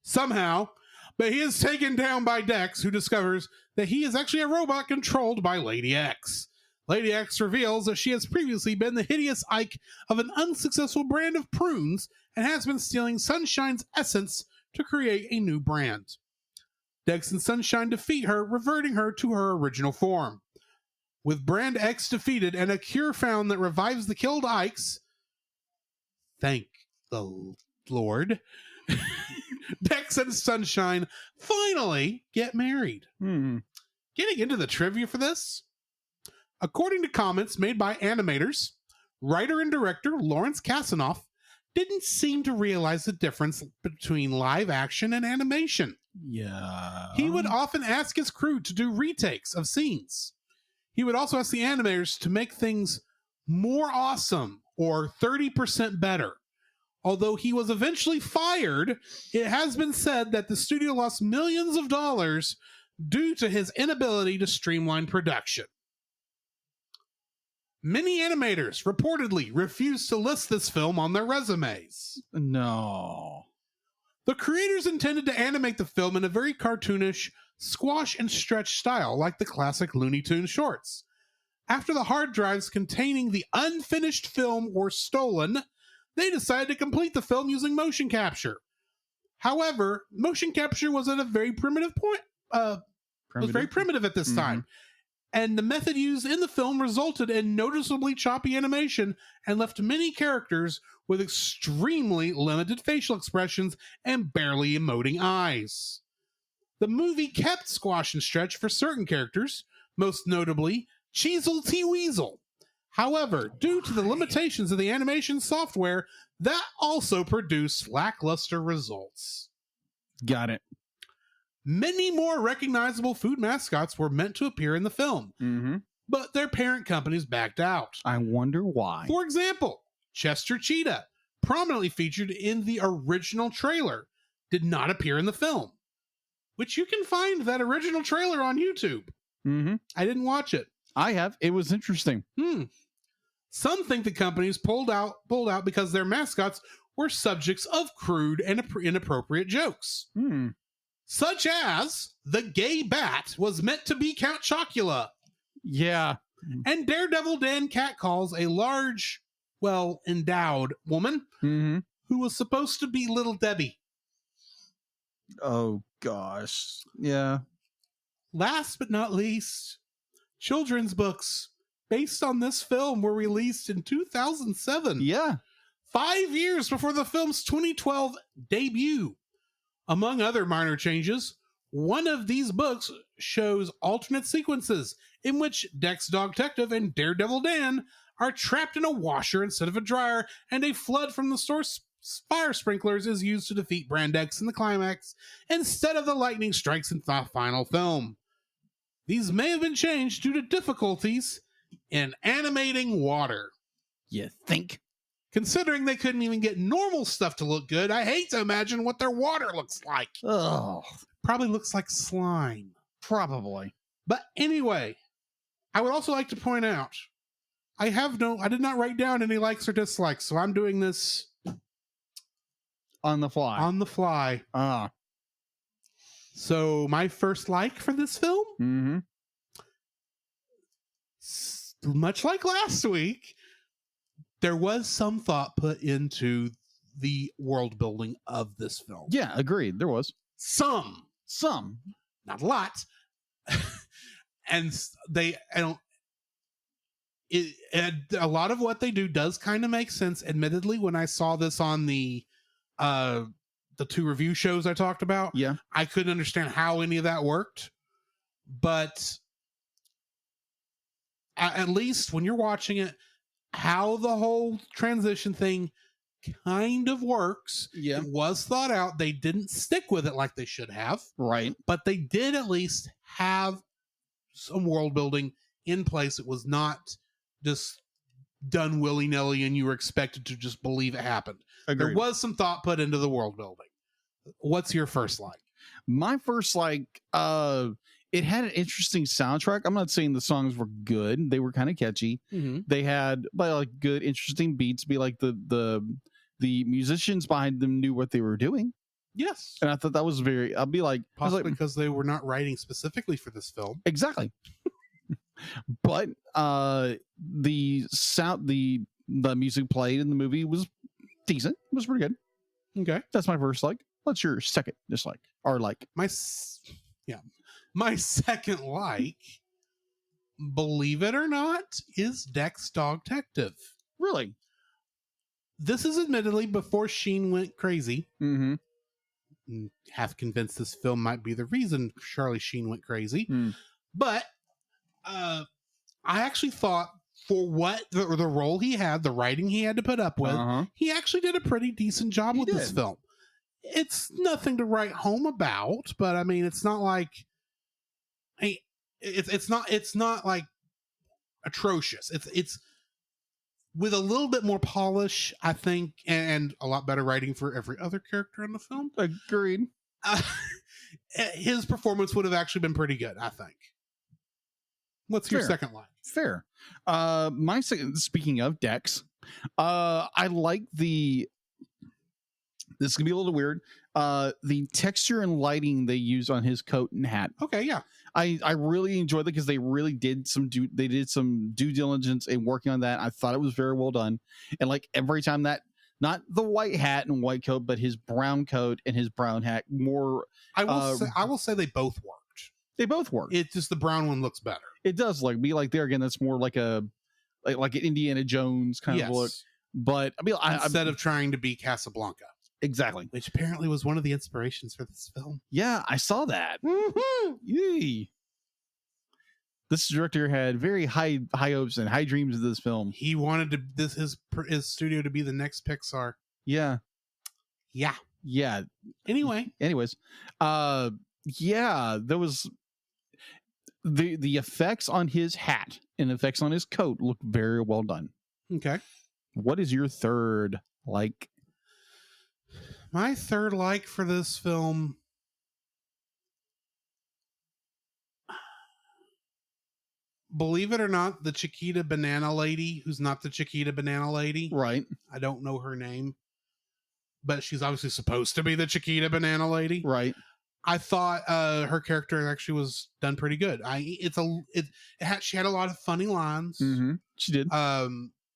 somehow, but he is taken down by Dex, who discovers that he is actually a robot controlled by Lady X. Lady X reveals that she has previously been the hideous Ike of an unsuccessful brand of prunes and has been stealing Sunshine's essence to create a new brand. Dex and Sunshine defeat her, reverting her to her original form. With Brand X defeated and a cure found that revives the killed Ikes, thank the Lord, Dex and Sunshine finally get married. Getting into the trivia for this, according to comments made by animators, writer and director Lawrence Kasanoff didn't seem to realize the difference between live action and animation. Yeah. He would often ask his crew to do retakes of scenes. He would also ask the animators to make things more awesome or 30% better. Although he was eventually fired, it has been said that the studio lost millions of dollars due to his inability to streamline production. Many animators reportedly refused to list this film on their resumes. No. The creators intended to animate the film in a very cartoonish, squash and stretch style like the classic Looney Tunes shorts. After the hard drives containing the unfinished film were stolen, they decided to complete the film using motion capture. However, motion capture was at a very primitive point. Was very primitive at this time. And the method used in the film resulted in noticeably choppy animation and left many characters with extremely limited facial expressions and barely emoting eyes. The movie kept squash and stretch for certain characters, most notably Cheezel T. Weasel. However, due to the limitations of the animation software, that also produced lackluster results. Got it. Many more recognizable food mascots were meant to appear in the film, but their parent companies backed out. I wonder why. For example, Chester Cheetah, prominently featured in the original trailer, did not appear in the film, which you can find that original trailer on YouTube. I didn't watch it. I have. It was interesting. Some think the companies pulled out because their mascots were subjects of crude and inappropriate jokes. Such as the gay bat was meant to be Count Chocula. Yeah. And Daredevil Dan catcalls a large, endowed woman who was supposed to be Little Debbie. Oh, gosh. Yeah. Last but not least, children's books based on this film were released in 2007. Yeah. 5 years before the film's 2012 debut. Among other minor changes, one of these books shows alternate sequences in which Dex Dog Detective and Daredevil Dan are trapped in a washer instead of a dryer, and a flood from the store's fire sprinklers is used to defeat Brand X in the climax instead of the lightning strikes in the final film. These may have been changed due to difficulties in animating water. You think? Considering they couldn't even get normal stuff to look good, I hate to imagine what their water looks like. Oh, Probably looks like slime. probably. But anyway, I would also like to point out, I did not write down any likes or dislikes, so I'm doing this On the fly. on the fly. So my first like for this film, Mm-hmm. much like last week, there was some thought put into the world building of this film. Yeah, agreed. There was Some, not a lot. And a lot of what they do does kind of make sense. Admittedly, when I saw this on the 2 review shows I talked about, Yeah. I couldn't understand how any of that worked. But at least when you're watching it, how the whole transition thing kind of works. Yeah. It was thought out. They didn't stick with it like they should have, Right. but they did at least have some world building in place. It was not just done willy-nilly and you were expected to just believe it happened. Agreed. There was some thought put into the world building. What's your first like? My first like, it had an interesting soundtrack. I'm not saying the songs were good. They were kind of catchy. Mm-hmm. They had like good, interesting beats. Be like the musicians behind them knew what they were doing. Yes. And I thought that was very, I'll be like, Possibly because they were not writing specifically for this film. exactly. But the sound, the music played in the movie was decent. It was pretty good. Okay. That's my first like. What's your second dislike or like? My second like, believe it or not, is Dex Dog Detective. Really? This is admittedly before Sheen went crazy. Mm-hmm. Half convinced this film might be the reason Charlie Sheen went crazy. But I actually thought for what the role he had, the writing he had to put up with, he actually did a pretty decent job with this film. It's nothing to write home about, but I mean, it's not like it's not like atrocious. It's with a little bit more polish, I think, and a lot better writing for every other character in the film. Agreed. His performance would have actually been pretty good, I think. What's your second line? Fair. My second, speaking of Dex, I like this is gonna be a little weird. The texture and lighting they use on his coat and hat. Okay, yeah. I really enjoyed it because they really did some due diligence in working on that. I thought it was very well done. And like every time that, not the white hat and white coat, but his brown coat and his brown hat, more. I will say they both worked. They both work. It's just the brown one looks better. It does like be like there again. That's more like like an Indiana Jones kind of look. But I mean, instead of trying to be Casablanca. Exactly. Which apparently was one of the inspirations for this film. Yeah, I saw that. Yay. This director had very high hopes and high dreams of this film. He wanted his studio to be the next Pixar. Yeah. Anyways, yeah, there was the effects on his hat and effects on his coat look very well done. Okay. What is your third like? My third like for this film, believe it or not, the Chiquita Banana Lady, who's not the Chiquita Banana Lady. Right. I don't know her name, but she's obviously supposed to be the Chiquita Banana Lady. Right. I thought her character actually was done pretty good. She had a lot of funny lines. Mm-hmm. She did.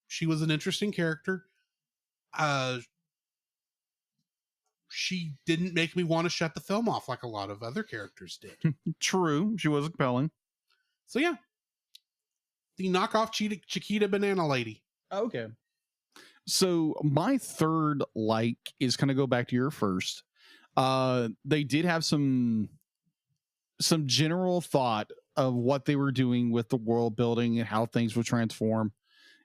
She was an interesting character. She didn't make me want to shut the film off like a lot of other characters did. True. She was compelling. So yeah, the knockoff Chiquita Banana Lady. Okay. So my third like is kind of go back to your first. They did have some general thought of what they were doing with the world building and how things would transform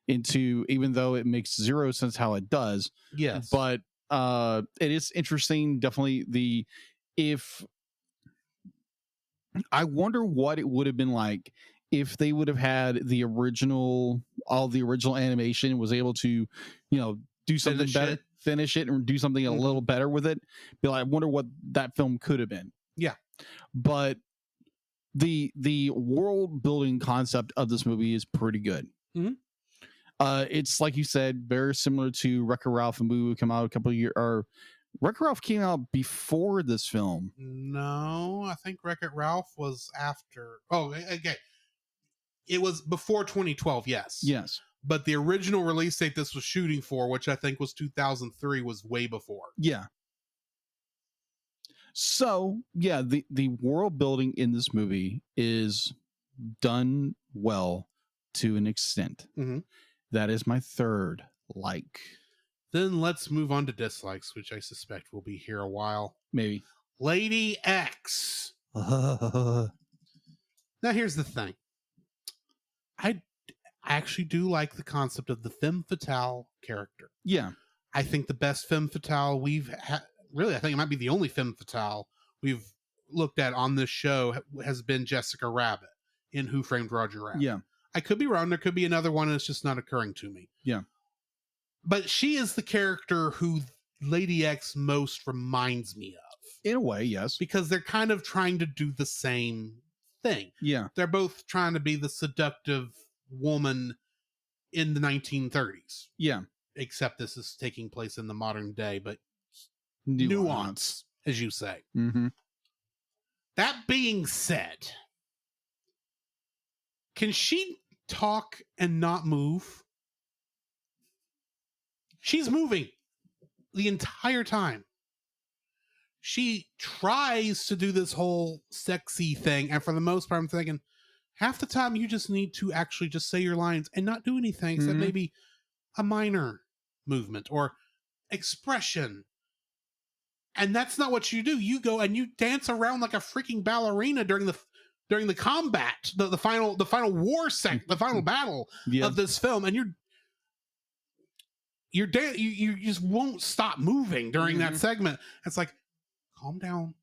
into, even though it makes zero sense how it does. Yes. But it is interesting. Definitely I wonder what it would have been like if they would have had all the original animation and was able to, do something better, finish it and do something a little better with it. I wonder what that film could have been. Yeah. But the world building concept of this movie is pretty good. Mhm. It's like you said, very similar to Wreck-It Ralph and Boo Boo come out a couple of years, or Wreck-It Ralph came out before this film. No, I think Wreck-It Ralph was after. Oh, okay. It was before 2012, yes. Yes. But the original release date this was shooting for, which I think was 2003, was way before. Yeah. So, yeah, the world building in this movie is done well to an extent. Mhm. That is my third like. Then let's move on to dislikes, which I suspect will be here a while. Maybe. Lady X. Now, here's the thing. I actually do like the concept of the femme fatale character. Yeah. I think the best femme fatale we've had, really, I think it might be the only femme fatale we've looked at on this show has been Jessica Rabbit in Who Framed Roger Rabbit. Yeah. I could be wrong. There could be another one, and it's just not occurring to me. Yeah. But she is the character who Lady X most reminds me of. In a way, yes. Because they're kind of trying to do the same thing. Yeah. They're both trying to be the seductive woman in the 1930s. Yeah. Except this is taking place in the modern day, but Nuance, as you say. Mm-hmm. That being said, can she talk and not move? She's moving the entire time. She tries to do this whole sexy thing, and for the most part, I'm thinking, half the time you just need to actually just say your lines and not do anything, except Mhm. maybe a minor movement or expression. And that's not what you do. You go and you dance around like a freaking ballerina during the combat, the final war the final battle Yeah. of this film, and you just won't stop moving during that segment. It's like, calm down.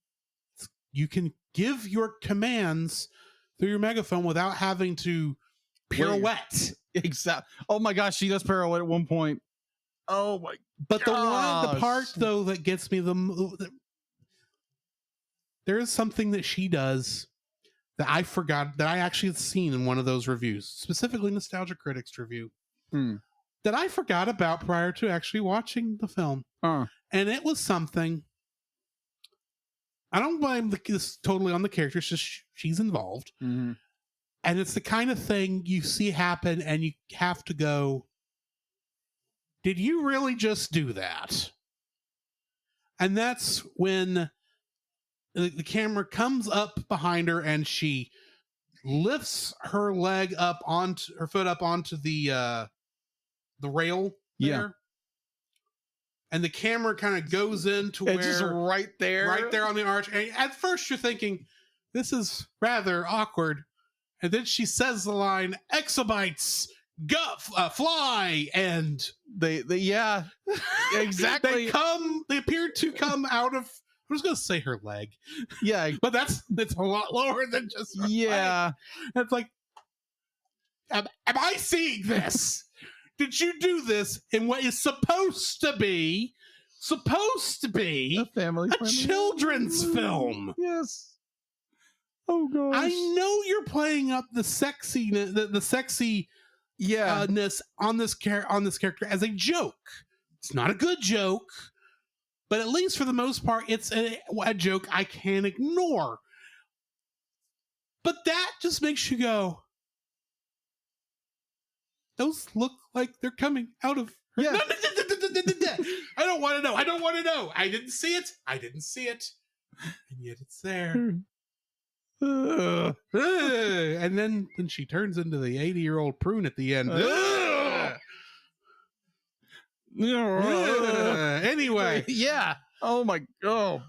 You can give your commands through your megaphone without having to pirouette. Exactly. Oh my gosh, she does pirouette at one point. Oh my. But the Gosh. part though that gets me there is something that she does that I forgot, that I actually had seen in one of those reviews, specifically Nostalgia Critics review, that I forgot about prior to actually watching the film. And it was something. I don't blame this totally on the character. It's just she's involved. Mm-hmm. And it's the kind of thing you see happen and you have to go, did you really just do that? And that's when the camera comes up behind her and she lifts her foot up onto the rail there. Yeah. And the camera kind of goes into It's where just right there on the arch. And at first you're thinking, this is rather awkward. And then she says the line, exabytes, fly. And they yeah, exactly. they appear to come out of, I was going to say her leg. Yeah. But that's a lot lower than just her Yeah. leg. It's like, am I seeing this? Did you do this in what is supposed to be A family a children's film? Yes. Oh gosh. I know you're playing up the sexy ness on this character as a joke. It's not a good joke, but at least for the most part, it's a joke I can't ignore. But that just makes you go, those look like they're coming out of her. Yeah. I don't want to know. I didn't see it. And yet it's there. And then she turns into the 80-year-old prune at the end. Anyway. Yeah. Oh my god.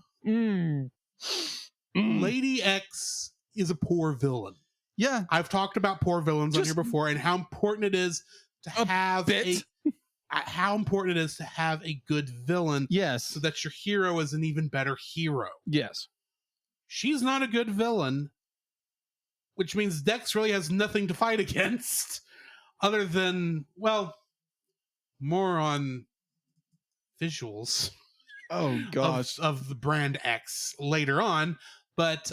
Lady X is a poor villain. Yeah. I've talked about poor villains on here before and how important it is to have a good villain. Yes. So that your hero is an even better hero. Yes. She's not a good villain, which means Dex really has nothing to fight against other than, well, more on visuals. Oh gosh. Of the brand X later on. But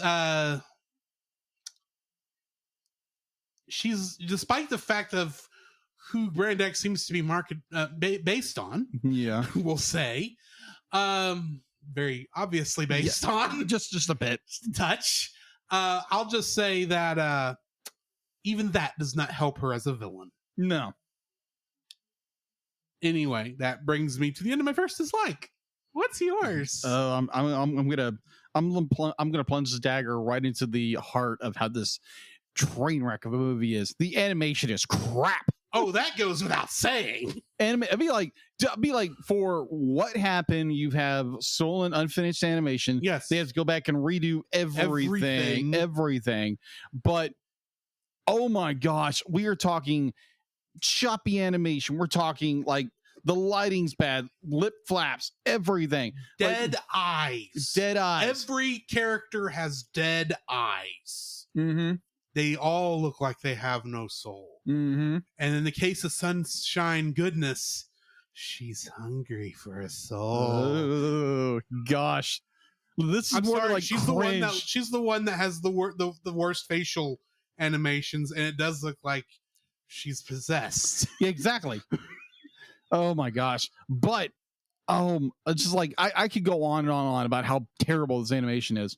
she's, despite the fact of who Brand X seems to be based on, Yeah. we'll say, very obviously based on, Just a bit. touch. I'll just say that even that does not help her as a villain. No. Anyway, that brings me to the end of my first dislike. What's yours? I'm gonna plunge the dagger right into the heart of how this train wreck of a movie is. The animation is crap. Oh, that goes without saying. It'd be like for what happened, you have stolen unfinished animation. Yes. They have to go back and redo everything. But oh my gosh, we are talking choppy animation. We're talking like the lighting's bad, lip flaps, everything. Dead eyes. Dead eyes. Every character has dead eyes. Mm-hmm. They all look like they have no soul. Mm-hmm. And in the case of Sunshine Goodness, she's hungry for a soul. Oh gosh, this is I'm more sorry, like she's cringe. the one that has the worst facial animations, and it does look like she's possessed. Yeah, exactly. Oh my gosh, but it's just like I could go on and on about how terrible this animation is.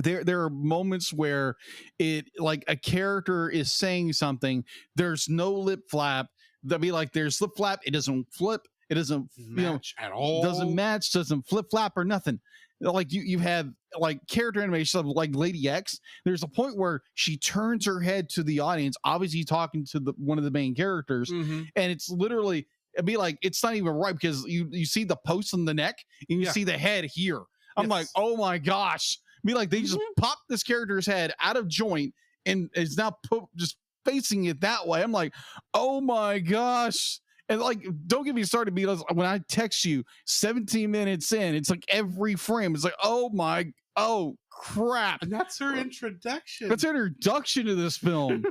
There are moments where it, like, a character is saying something, there's no lip flap. They'll be like, there's lip flap, it doesn't flip, it doesn't match at all. Doesn't match, doesn't flip flap or nothing. Like you have like character animation of like Lady X. There's a point where she turns her head to the audience, obviously talking to one of the main characters, Mm-hmm. and it's literally, it'd be like, it's not even right because you see the post on the neck and you see the head here. I'm like, oh my gosh. Be like, they just popped this character's head out of joint and is now just facing it that way. I'm like, oh my gosh. And like, don't get me started, because when I text you 17 minutes in, it's like every frame, it's like, oh crap. And that's her introduction. That's her introduction to this film.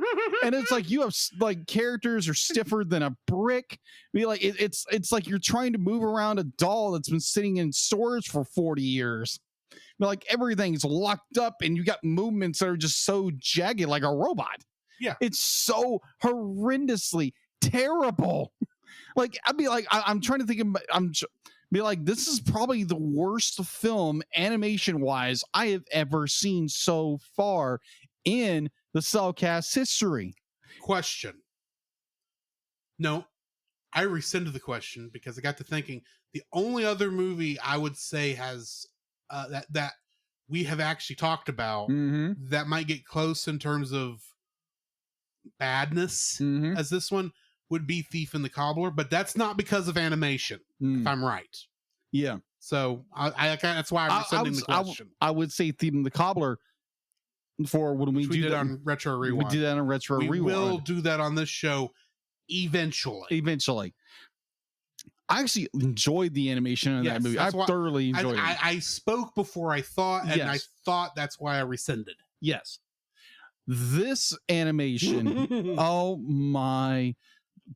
And it's like, you have like characters are stiffer than a brick. Be like, it's like you're trying to move around a doll that's been sitting in storage for 40 years. Like, everything's locked up and you got movements that are just so jagged like a robot. Yeah. It's so horrendously terrible. Like, I'd be like, I'm trying to think of, be like, this is probably the worst film animation wise I have ever seen so far in the Cellcast history. Question. No, I rescinded the question because I got to thinking the only other movie I would say has that we have actually talked about that might get close in terms of badness as this one would be Thief and the Cobbler, but that's not because of animation, if I'm right. Yeah. So I that's why I'm rescinding the question. I would say Thief and the Cobbler for when we do that that on Retro Rewind. We did that on Retro Rewind. We will do that on this show eventually. I actually enjoyed the animation in that movie. I thoroughly enjoyed it. I spoke before I thought, and I thought that's why I rescinded. Yes. This animation, oh my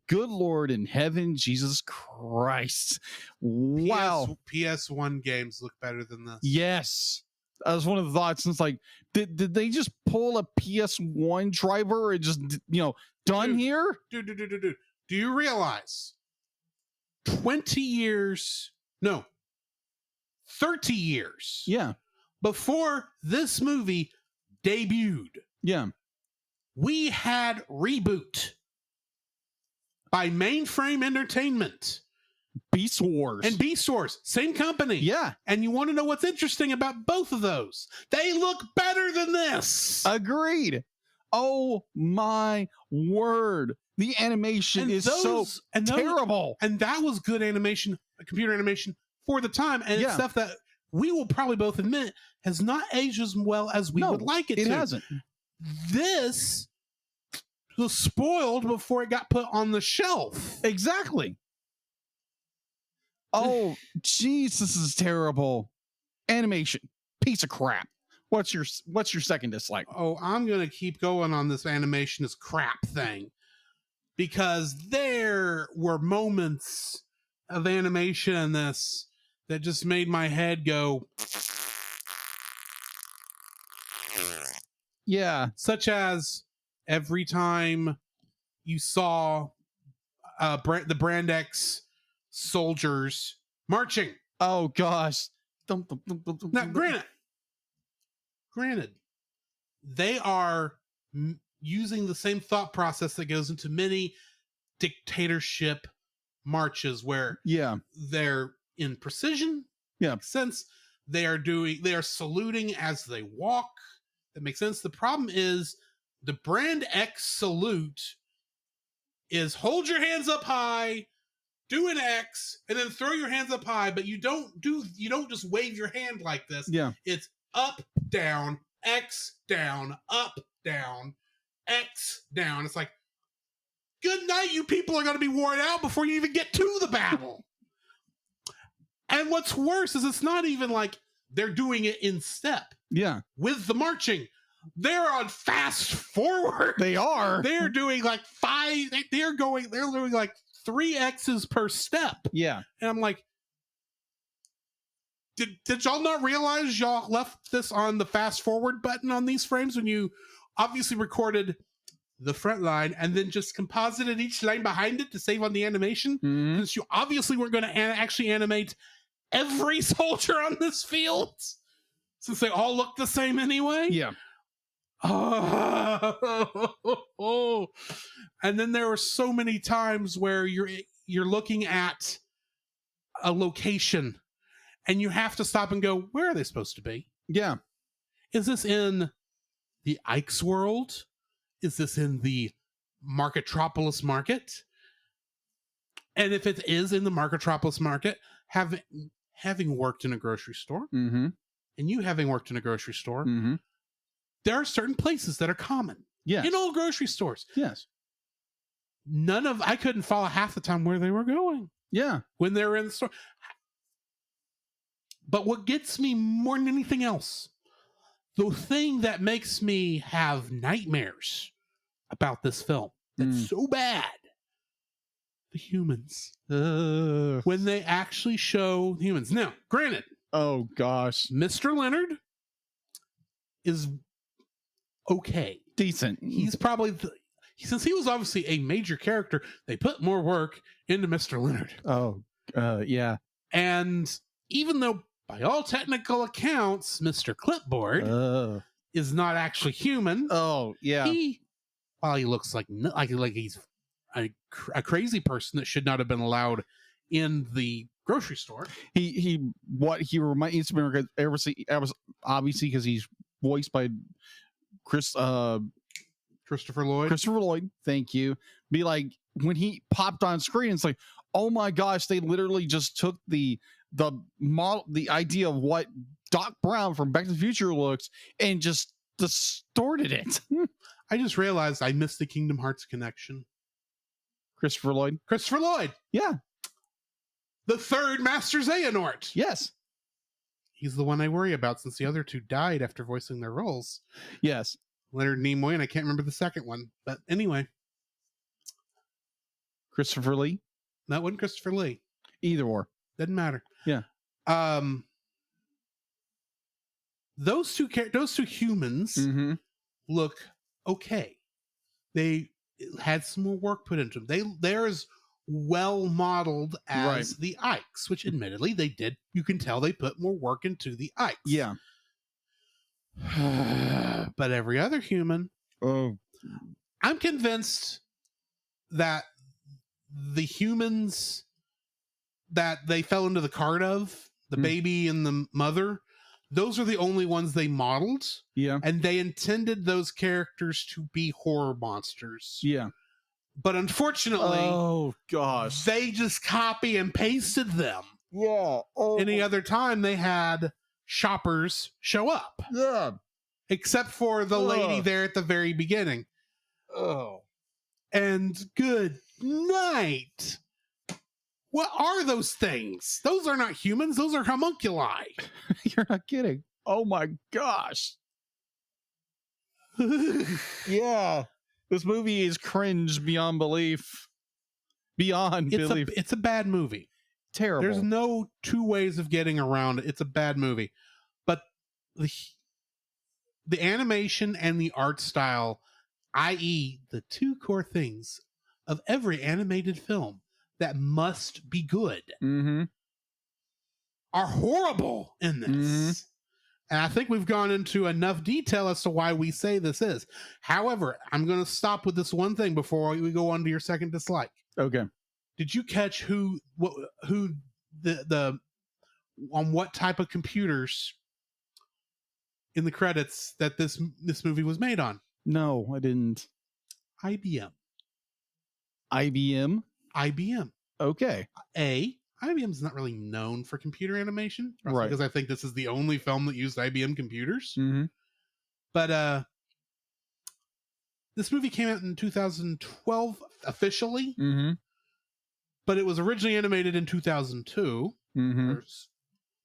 good Lord in heaven, Jesus Christ. Wow. PS1 games look better than this. Yes. That was one of the thoughts. It's like, did they just pull a PS1 driver and just, done here? Dude. Do you realize 30 years before this movie debuted, we had Reboot by Mainframe Entertainment, Beast Wars, same company. And you want to know what's interesting about both of those? They look better than this. Agreed. Oh my word. The animation is so terrible. And that was good animation, computer animation for the time. And it's stuff that we will probably both admit has not aged as well as we would like it to. It hasn't. This was spoiled before it got put on the shelf. Exactly. Oh, jeez, this is terrible. Animation, piece of crap. What's your second dislike? Oh, I'm going to keep going on this animation is crap thing. Because there were moments of animation in this that just made my head go. Yeah. Such as every time you saw the Brand X soldiers marching. Oh gosh. Now, granted, they are using the same thought process that goes into many dictatorship marches, where they're in precision. Makes sense. They are saluting as they walk. That makes sense. The problem is the Brand X salute is hold your hands up high, do an X, and then throw your hands up high, but you don't just wave your hand like this. Yeah. It's up, down, X, down, up, down, X, down. It's like, good night, you people are going to be worn out before you even get to the battle. And what's worse is it's not even like they're doing it in step. Yeah. With the marching. They're on fast forward. They are. They're doing like they're doing like 3 X's per step. Yeah. And I'm like, did y'all not realize y'all left this on the fast forward button on these frames when you obviously recorded the front line and then just composited each line behind it to save on the animation? Since you obviously weren't going to actually animate every soldier on this field, since they all look the same anyway. Yeah. Oh. And then there were so many times where you're looking at a location and you have to stop and go, where are they supposed to be? Yeah. Is this in the Ike's world? Is this in the Marketropolis market? And if it is in the Marketropolis market, having worked in a grocery store, and you having worked in a grocery store, there are certain places that are common. Yes. In all grocery stores. Yes. I couldn't follow half the time where they were going. Yeah. When they were in the store. But what gets me more than anything else, the thing that makes me have nightmares about this film, that's so bad, the humans. When they actually show humans. Now, granted. Oh, gosh. Mr. Leonard is okay. Decent. He's probably, since he was obviously a major character, they put more work into Mr. Leonard. Oh, yeah. And even though, by all technical accounts, Mr. Clipboard is not actually human. Oh, yeah. While he looks like he's a crazy person that should not have been allowed in the grocery store. He reminds me of obviously because he's voiced by Christopher Lloyd. Thank you. Be like, when he popped on screen, it's like, oh my gosh, they literally just took the model, the idea of what Doc Brown from Back to the Future looks and just distorted it. I just realized I missed the Kingdom Hearts connection. Christopher Lloyd. Yeah. The third Master Xehanort. Yes. He's the one I worry about since the other two died after voicing their roles. Yes. Leonard Nimoy, and I can't remember the second one. But anyway. Christopher Lee? That wasn't Christopher Lee. Either or. Doesn't matter. Yeah. Those two humans look okay. They had some more work put into them. They're as well modeled as the Ikes, which admittedly they did. You can tell they put more work into the Ikes. Yeah. But every other human, I'm convinced that the humans that they fell into the cart of, the baby and the mother, those are the only ones they modeled. Yeah. And they intended those characters to be horror monsters. Yeah. But unfortunately, oh gosh, they just copy and pasted them. Yeah. Any other time they had shoppers show up. Yeah. Except for the lady there at the very beginning. Oh. And good night. What are those things? Those are not humans. Those are homunculi. You're not kidding. Oh my gosh. Yeah. This movie is cringe beyond belief. It's a bad movie. Terrible. There's no two ways of getting around it. It's a bad movie. But the animation and the art style i.e., the two core things of every animated film that must be good, are horrible in this. And I think we've gone into enough detail as to why we say this is. However, I'm going to stop with this one thing before we go on to your second dislike. Okay. Did you catch who the on what type of computers in the credits that this movie was made on? No, I didn't. IBM. IBM. Okay. IBM's not really known for computer animation, right? Because I think this is the only film that used IBM computers. But this movie came out in 2012 officially, but it was originally animated in 2002. Or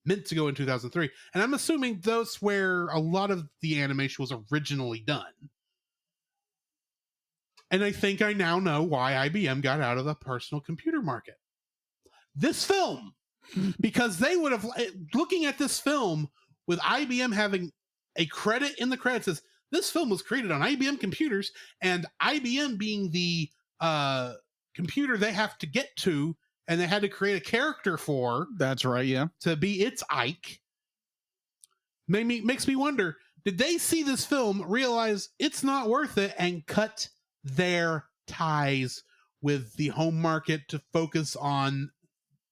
meant to go in 2003, and I'm assuming those where a lot of the animation was originally done. And I think I now know why IBM got out of the personal computer market. This film, because they would have, looking at this film with IBM having a credit in the credits, says this film was created on IBM computers, and IBM being the computer they have to get to, and they had to create a character for. That's right, yeah. To be its Ike. Makes me wonder, did they see this film, realize it's not worth it, and cut their ties with the home market to focus on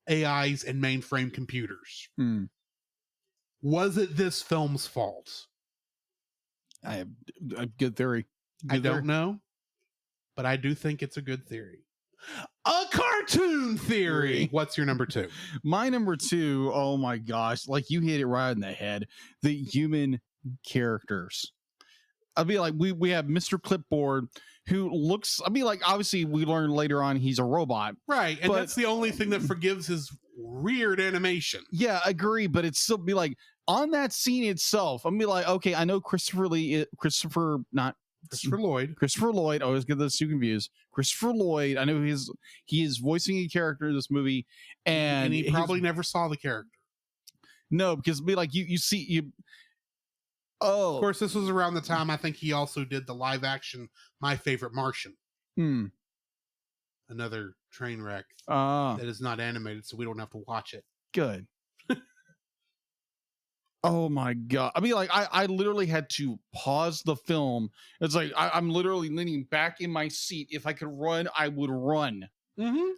AIs and mainframe computers? Was it this film's fault? I have a good theory. I don't know, but I do think it's a good theory. A cartoon theory. What's your number 2? My number 2, oh my gosh, like you hit it right in the head. The human characters. I'll be like, we have Mr. Clipboard, who looks, I mean, like, obviously we learn later on he's a robot. Right, and that's the only thing that forgives his weird animation. Yeah, I agree, but it's still be like, on that scene itself, I'm be like, okay, I know Christopher Lloyd. I always get those two confused. Christopher Lloyd. I know he is voicing a character in this movie, and he probably never saw the character. No, because be like you see you. Oh, of course, this was around the time I think he also did the live action My Favorite Martian. Another train wreck that is not animated, so we don't have to watch it. Good. Oh my God. I mean, like, I literally had to pause the film. It's like, I'm literally leaning back in my seat. If I could run, I would run.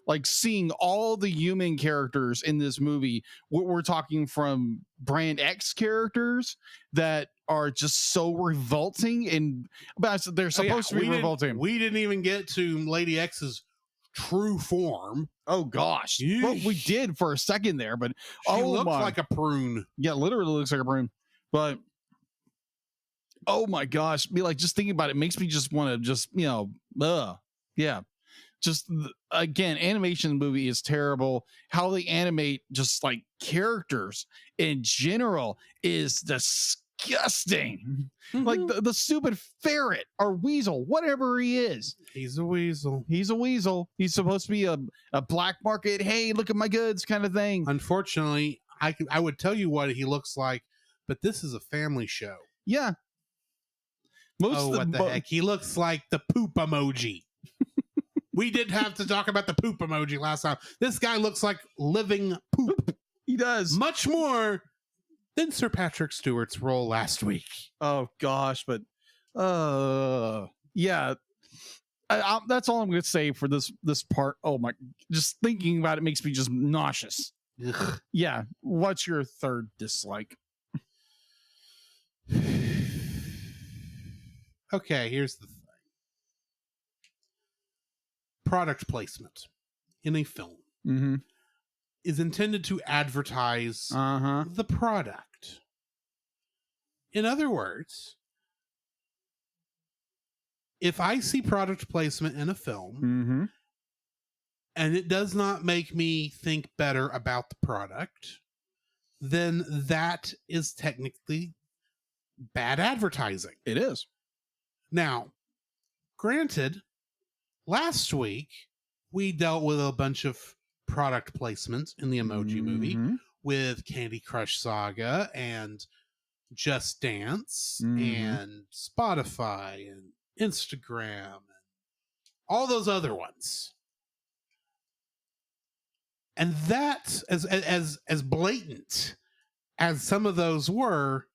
Like seeing all the human characters in this movie. We're talking from Brand X characters that are just so revolting, and but they're supposed to be revolting. We didn't even get to Lady X's true form. Oh gosh. Well, we did for a second there, but she looks like a prune. Yeah, literally looks like a prune. But oh my gosh, be like, just thinking about it makes me just want to just, yeah. Just again, animation in the movie is terrible. How they animate just like characters in general is disgusting. Like the stupid ferret or weasel, whatever he is. He's a weasel. He's a weasel. He's supposed to be a black market, hey, look at my goods kind of thing. Unfortunately, I would tell you what he looks like, but this is a family show. Yeah. What the heck? He looks like the poop emoji. We did have to talk about the poop emoji last time. This guy looks like living poop. He does. Much more than Sir Patrick Stewart's role last week. Oh, gosh. But, yeah. That's all I'm going to say for this part. Oh, my. Just thinking about it makes me just nauseous. Ugh. Yeah. What's your third dislike? Okay, here's the thing. Product placement in a film is intended to advertise the product. In other words, if I see product placement in a film and it does not make me think better about the product, then that is technically bad advertising. It is. Now, granted, last week, we dealt with a bunch of product placements in the Emoji Movie with Candy Crush Saga and Just Dance and Spotify and Instagram, all those other ones. And that, as blatant as some of those were,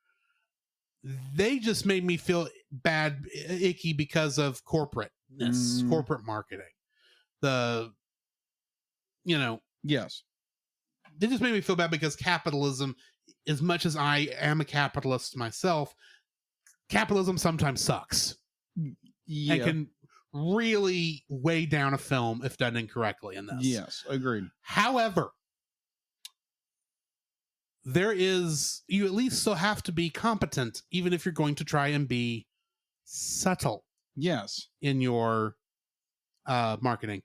they just made me feel bad, icky because of corporate marketing. Yes. They just made me feel bad because capitalism, as much as I am a capitalist myself, capitalism sometimes sucks. Yeah. And can really weigh down a film if done incorrectly in this. Yes, agreed. However, you at least still have to be competent, even if you're going to try and be subtle. Yes. In your marketing.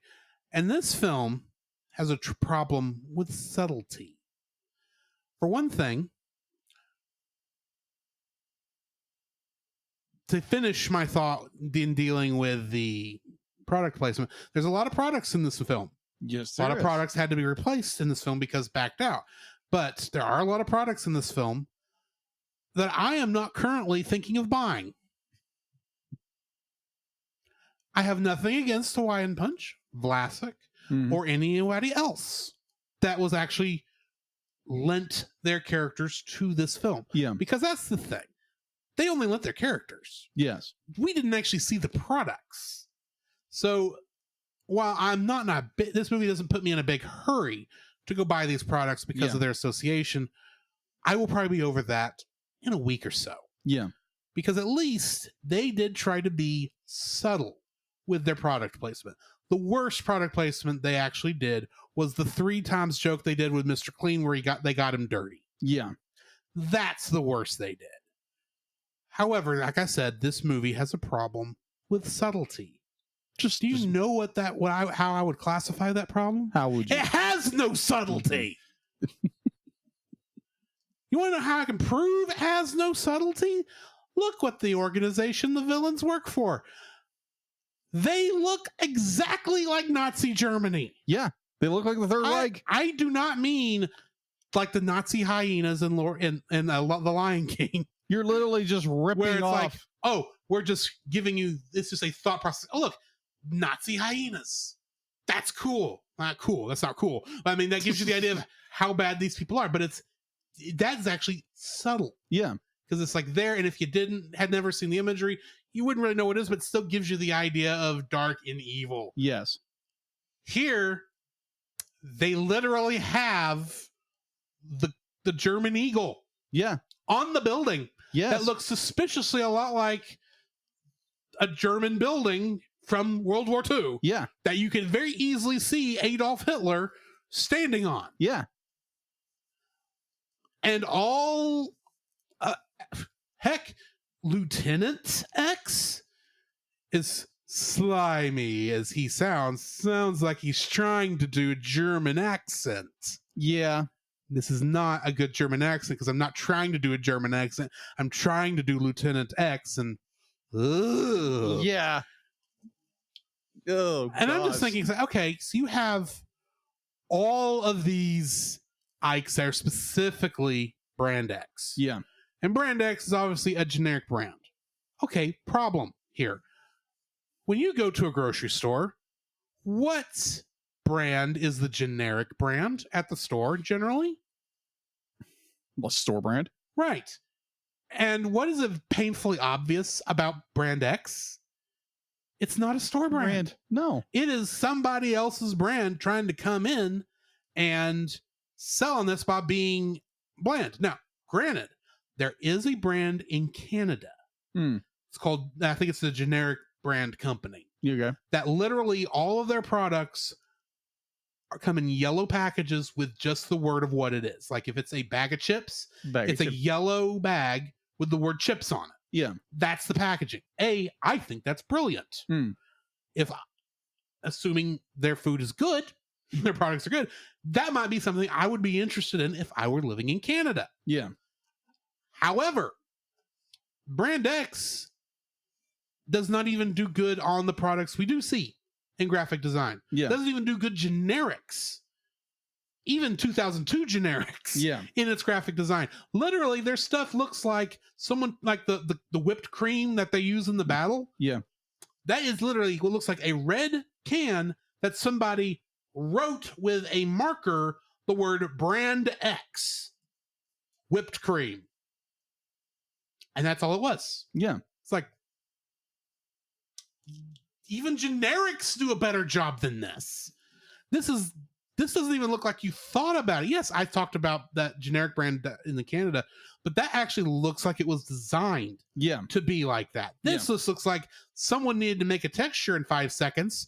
And this film has a problem with subtlety. For one thing, to finish my thought in dealing with the product placement, there's a lot of products in this film. Yes, a lot of products had to be replaced in this film because backed out. But there are a lot of products in this film that I am not currently thinking of buying. I have nothing against Hawaiian Punch, Vlasic, or anybody else that was actually lent their characters to this film. Yeah. Because that's the thing. They only lent their characters. Yes. We didn't actually see the products. So while I'm not in this movie doesn't put me in a big hurry to go buy these products because of their association, I will probably be over that in a week or so. Yeah. Because at least they did try to be subtle with their product placement. The worst product placement they actually did was the 3 times joke they did with Mr. Clean where they got him dirty. Yeah. That's the worst they did. However, like I said, this movie has a problem with subtlety. Do you know how I would classify that problem? How would you? It has no subtlety. You want to know how I can prove it has no subtlety? Look what the organization the villains work for. They look exactly like Nazi Germany. Yeah, they look like the Third Reich. I do not mean like the Nazi hyenas in The Lion King. You're literally just ripping where it's off. like, oh, we're just giving you, it's just a thought process. Oh, look, Nazi hyenas. That's cool. Not cool. That's not cool. I mean, that gives you the idea of how bad these people are, but that's actually subtle. Yeah. Because it's like there, and if you had never seen the imagery, you wouldn't really know what it is, but it still gives you the idea of dark and evil. Yes. Here, they literally have the German eagle. Yeah. On the building. Yes. That looks suspiciously a lot like a German building from World War II. Yeah. That you can very easily see Adolf Hitler standing on. Yeah. And heck, Lieutenant X is slimy as he sounds like he's trying to do a German accent. Yeah. This is not a good German accent because I'm not trying to do a German accent. I'm trying to do Lieutenant X and yeah. Oh, and I'm just thinking, okay, so you have all of these Ikes that are specifically Brand X. Yeah. And Brand X is obviously a generic brand. Okay, problem here. When you go to a grocery store, what brand is the generic brand at the store generally? Well, store brand. Right. And what is painfully obvious about Brand X? It's not a store brand. No. It is somebody else's brand trying to come in and sell on this by being bland. Now, granted, there is a brand in Canada. It's called, I think it's the generic brand company. Okay. That literally all of their products come in yellow packages with just the word of what it is. Like if it's a bag of chips, it's a yellow bag with the word chips on it. Yeah. That's the packaging. I think that's brilliant. If assuming their food is good, their products are good, that might be something I would be interested in if I were living in Canada. Yeah. However, Brand X does not even do good on the products we do see in graphic design. Yeah. Doesn't even do good generics. Even 2002 generics in its graphic design. Literally, their stuff looks like someone like the whipped cream that they use in the battle. Yeah. That is literally what looks like a red can that somebody wrote with a marker the word brand X, whipped cream. And that's all it was. Yeah. It's like, even generics do a better job than this. This doesn't even look like you thought about it. Yes, I talked about that generic brand in the Canada, but that actually looks like it was designed to be like that. This just looks like someone needed to make a texture in 5 seconds.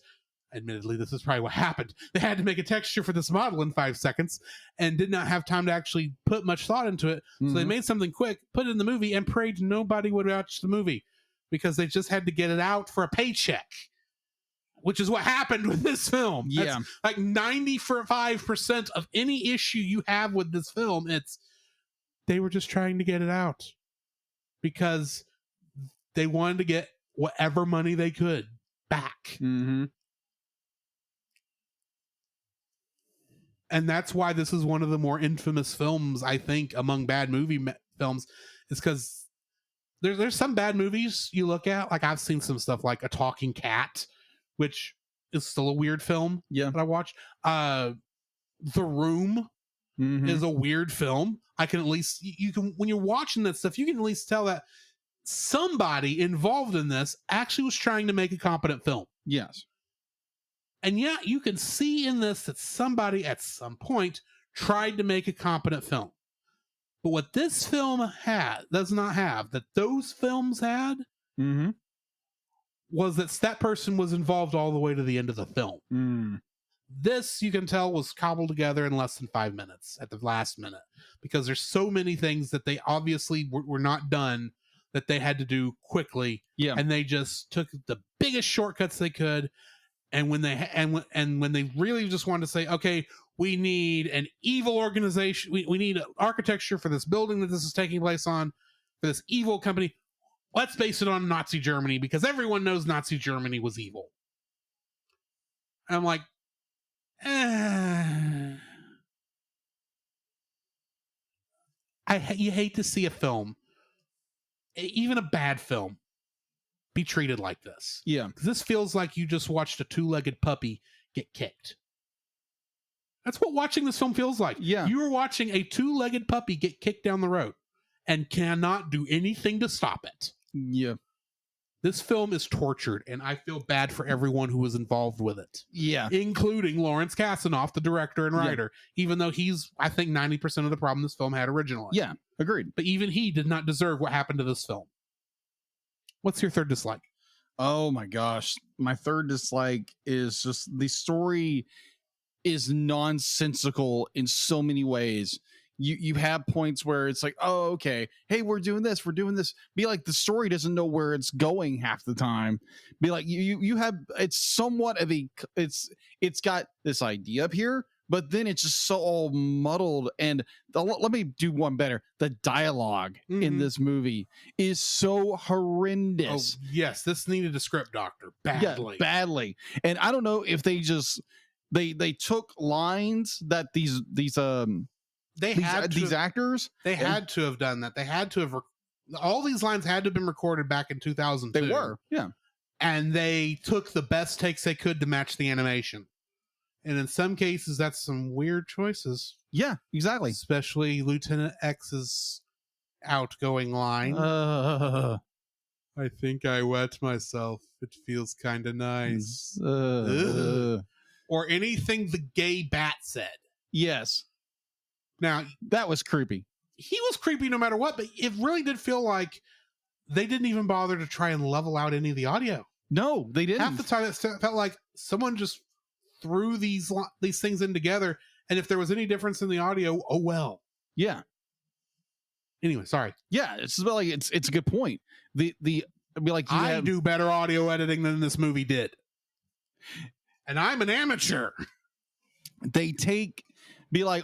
Admittedly, this is probably what happened. They had to make a texture for this model in 5 seconds and did not have time to actually put much thought into it. So they made something quick, put it in the movie, and prayed nobody would watch the movie because they just had to get it out for a paycheck, which is what happened with this film. Yeah. That's like 95% of any issue you have with this film, they were just trying to get it out because they wanted to get whatever money they could back. Mm-hmm. And that's why this is one of the more infamous films, I think, among bad movie films, is because there's some bad movies you look at. Like, I've seen some stuff like A Talking Cat, which is still a weird film that I watched. The Room is a weird film. I can at least, you can, when you're watching that stuff, you can at least tell that somebody involved in this actually was trying to make a competent film. Yes. And yet you can see in this that somebody at some point tried to make a competent film. But what this film does not have, that those films had, was that person was involved all the way to the end of the film. This, you can tell, was cobbled together in less than 5 minutes at the last minute, because there's so many things that they obviously were not done that they had to do quickly. Yeah. And they just took the biggest shortcuts they could. And when they really just wanted to say, okay, we need an evil organization, we need architecture for this building that this is taking place on, for this evil company, let's base it on Nazi Germany because everyone knows Nazi Germany was evil. And I'm like, you hate to see a film, even a bad film, be treated like this. Yeah. Because this feels like you just watched a two-legged puppy get kicked. That's what watching this film feels like. Yeah. You are watching a two-legged puppy get kicked down the road and cannot do anything to stop it. Yeah. This film is tortured, and I feel bad for everyone who was involved with it. Yeah. Including Lawrence Kasanoff, the director and writer, even though he's, I think, 90% of the problem this film had originally. Yeah, agreed. But even he did not deserve what happened to this film. What's your third dislike? Oh my gosh. My third dislike is just the story is nonsensical in so many ways. You have points where it's like, oh, okay, hey, we're doing this. Be like, the story doesn't know where it's going half the time. Be like, you have, it's somewhat of it's got this idea up here, but then it's just so all muddled. And let me do one better. The dialogue in this movie is so horrendous. Oh, yes, this needed a script doctor badly. Yeah, badly. And I don't know if they just they took lines that these actors, they had to have done that. They had to have all these lines had to have been recorded back in 2002. They were, yeah. And they took the best takes they could to match the animation. And in some cases, that's some weird choices. Yeah, exactly. Especially Lieutenant X's outgoing line. I think I wet myself. It feels kind of nice. Or anything the gay bat said. Yes. Now, that was creepy. He was creepy no matter what, but it really did feel like they didn't even bother to try and level out any of the audio. No, they didn't. Half the time it felt like someone just threw these things in together, and if there was any difference in the audio, oh well. Yeah. Anyway, sorry. Yeah, it's like it's a good point. The be like I do better audio editing than this movie did, and I'm an amateur. They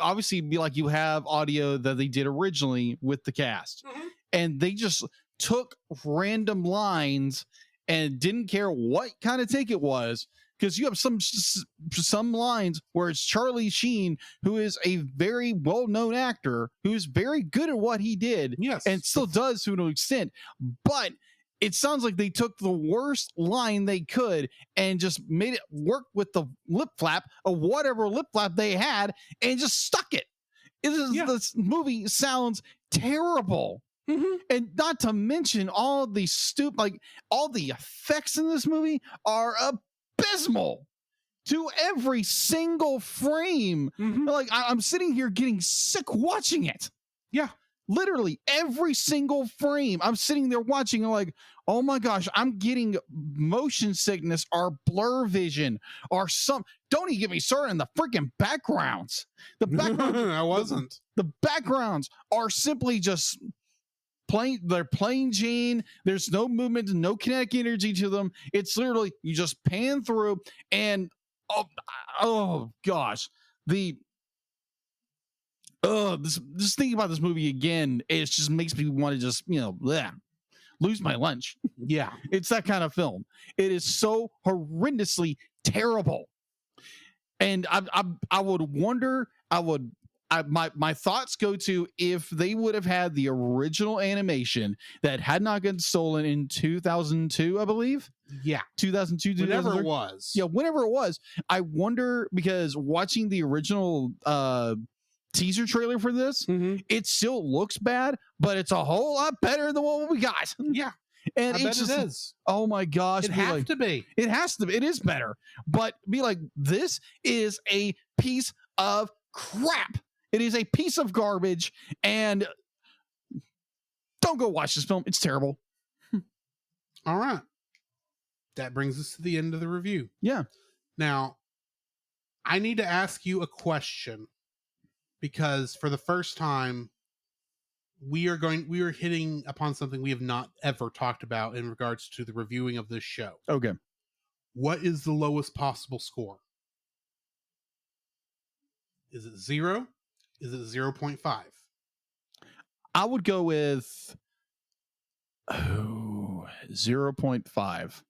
obviously you have audio that they did originally with the cast, and they just took random lines and didn't care what kind of take it was, because you have some lines where it's Charlie Sheen, who is a very well-known actor who's very good at what he did, yes, and still does to an extent, but it sounds like they took the worst line they could and just made it work with the lip flap of whatever lip flap they had and just stuck it. This movie sounds terrible. Mm-hmm. And not to mention all the all the effects in this movie are abysmal to every single frame. Mm-hmm. Like I'm sitting here getting sick watching it. Yeah. Literally every single frame. I'm sitting there watching and like, oh my gosh, I'm getting motion sickness or blur vision or some. Don't even get me started on the freaking backgrounds. The backgrounds, I wasn't. the backgrounds are simply just plain. They're plain Jane. There's no movement, no kinetic energy to them. It's literally you just pan through and oh gosh, just thinking about this movie again, it just makes me want to just lose my lunch. Yeah, it's that kind of film. It is so horrendously terrible, and I would wonder. My thoughts go to if they would have had the original animation that had not been stolen in 2002, I believe. Yeah, 2002, whenever it was. Yeah, whenever it was. I wonder because watching the original teaser trailer for this, it still looks bad, but it's a whole lot better than what we got. Yeah, and I bet it is. Oh my gosh, it has to be. It has to be. It is better, but be like, this is a piece of crap. It is a piece of garbage, and don't go watch this film. It's terrible. All right. That brings us to the end of the review. Yeah. Now, I need to ask you a question because for the first time, we are hitting upon something we have not ever talked about in regards to the reviewing of this show. Okay. What is the lowest possible score? Is it 0? Is it 0.5? I would go with 0.5.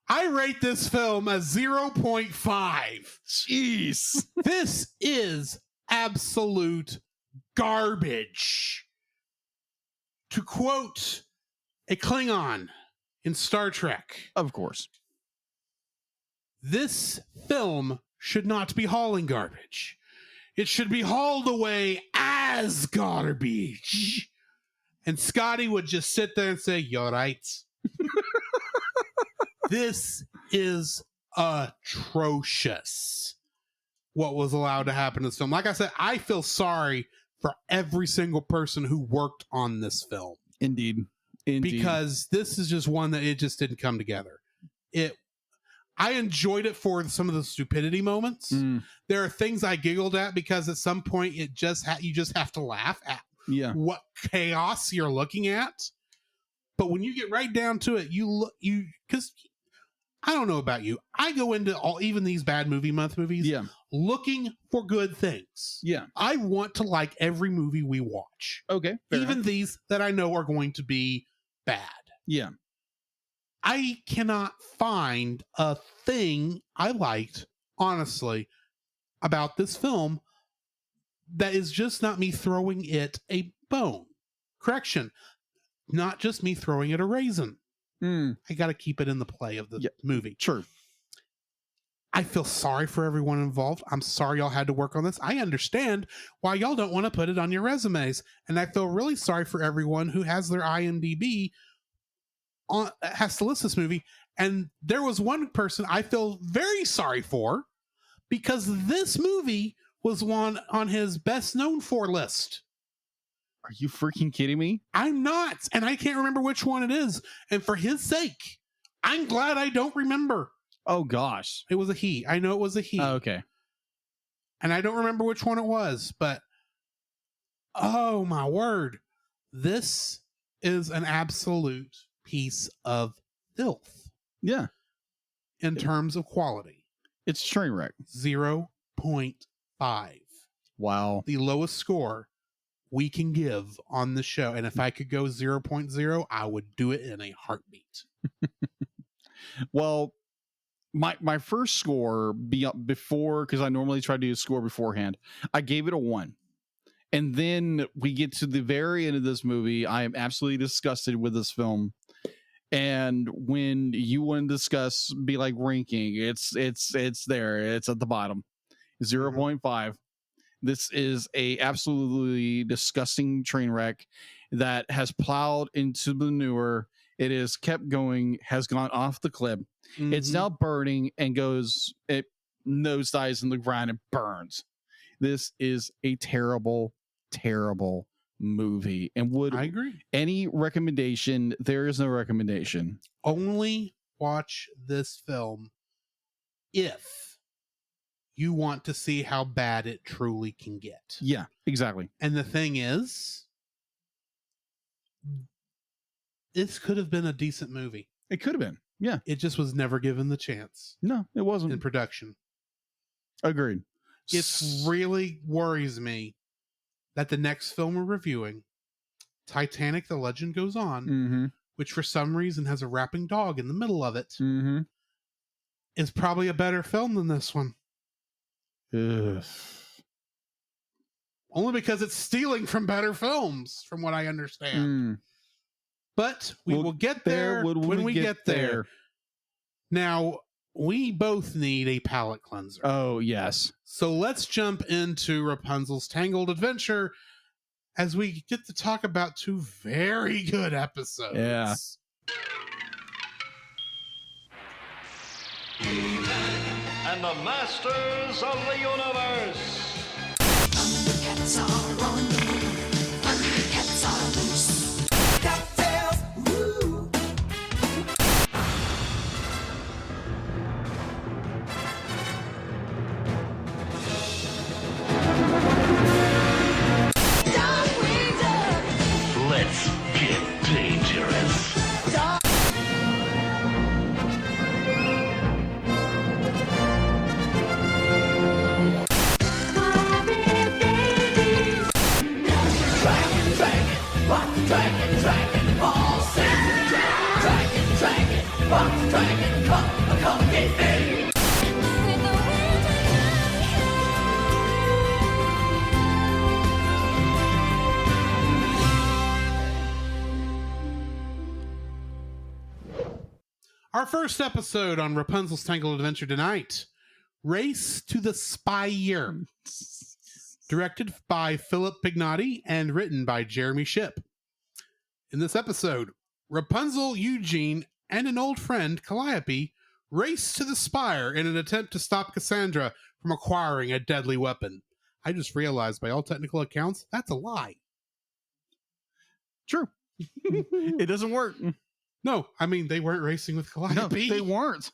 I rate this film as 0.5. Jeez. This is absolute garbage. To quote a Klingon in Star Trek, Of course. this film should not be hauling garbage. It should be hauled away as garbage. And Scotty would just sit there and say, "You're right." This is atrocious. What was allowed to happen in this film. Like I said, I feel sorry for every single person who worked on this film. Indeed. Because this is just one that it just didn't come together. I enjoyed it for some of the stupidity moments. There are things I giggled at because at some point you just have to laugh at what chaos you're looking at. But when you get right down to it, because I don't know about you, I go into even these bad movie month movies looking for good things. Yeah. I want to like every movie we watch. Okay. Even these that I know are going to be bad. Yeah. I cannot find a thing I liked, honestly, about this film that is just not me throwing it a bone. Correction, not just me throwing it a raisin. I got to keep it in the play of the movie. Sure. I feel sorry for everyone involved. I'm sorry y'all had to work on this. I understand why y'all don't want to put it on your resumes. And I feel really sorry for everyone who has their IMDb has to list this movie. And there was one person I feel very sorry for because this movie was one on his best known for list. Are you freaking kidding me? I'm not, and I can't remember which one it is. And for his sake, I'm glad I don't remember. Oh gosh. It was a he. I know it was a he. Oh, okay. And I don't remember which one it was, but oh my word. This is an absolute piece of filth. Yeah. In terms of quality. It's a train wreck. 0.5. Wow. The lowest score we can give on the show. And if I could go 0.0, I would do it in a heartbeat. Well, my first score before, because I normally try to do a score beforehand, I gave it a 1. And then we get to the very end of this movie. I am absolutely disgusted with this film. And when you want to discuss, be like ranking, it's there. It's at the bottom, 0.5. This is a absolutely disgusting train wreck that has plowed into the manure. It has kept going, has gone off the cliff. It's now burning and it nosedives in the ground and burns. This is a terrible, terrible movie. And I agree. Any recommendation? There is no recommendation. Only watch this film if you want to see how bad it truly can get. Yeah, exactly. And the thing is, this could have been a decent movie. It could have been. Yeah. It just was never given the chance. No, it wasn't. In production. Agreed. It really worries me that the next film we're reviewing, Titanic, The Legend Goes On, which for some reason has a rapping dog in the middle of it, is probably a better film than this one. Ugh. Only because it's stealing from better films, from what I understand. But we'll get there when we get there. Now, we both need a palate cleanser. Oh, yes. So let's jump into Rapunzel's Tangled Adventure as we get to talk about two very good episodes. Yeah. And the masters of the universe. Thundercats are on the move. Thundercats are loose. DuckTales, woo! Let's get dangerous. Dragon, all sing. Dragon, come get me. Our first episode on Rapunzel's Tangled Adventure tonight, Race to the Spire. Directed by Philip Pignotti and written by Jeremy Shipp. In this episode, Rapunzel, Eugene, and an old friend, Calliope, race to the Spire in an attempt to stop Cassandra from acquiring a deadly weapon. I just realized, by all technical accounts, that's a lie. True. It doesn't work. No, I mean, they weren't racing with Calliope. No, they weren't.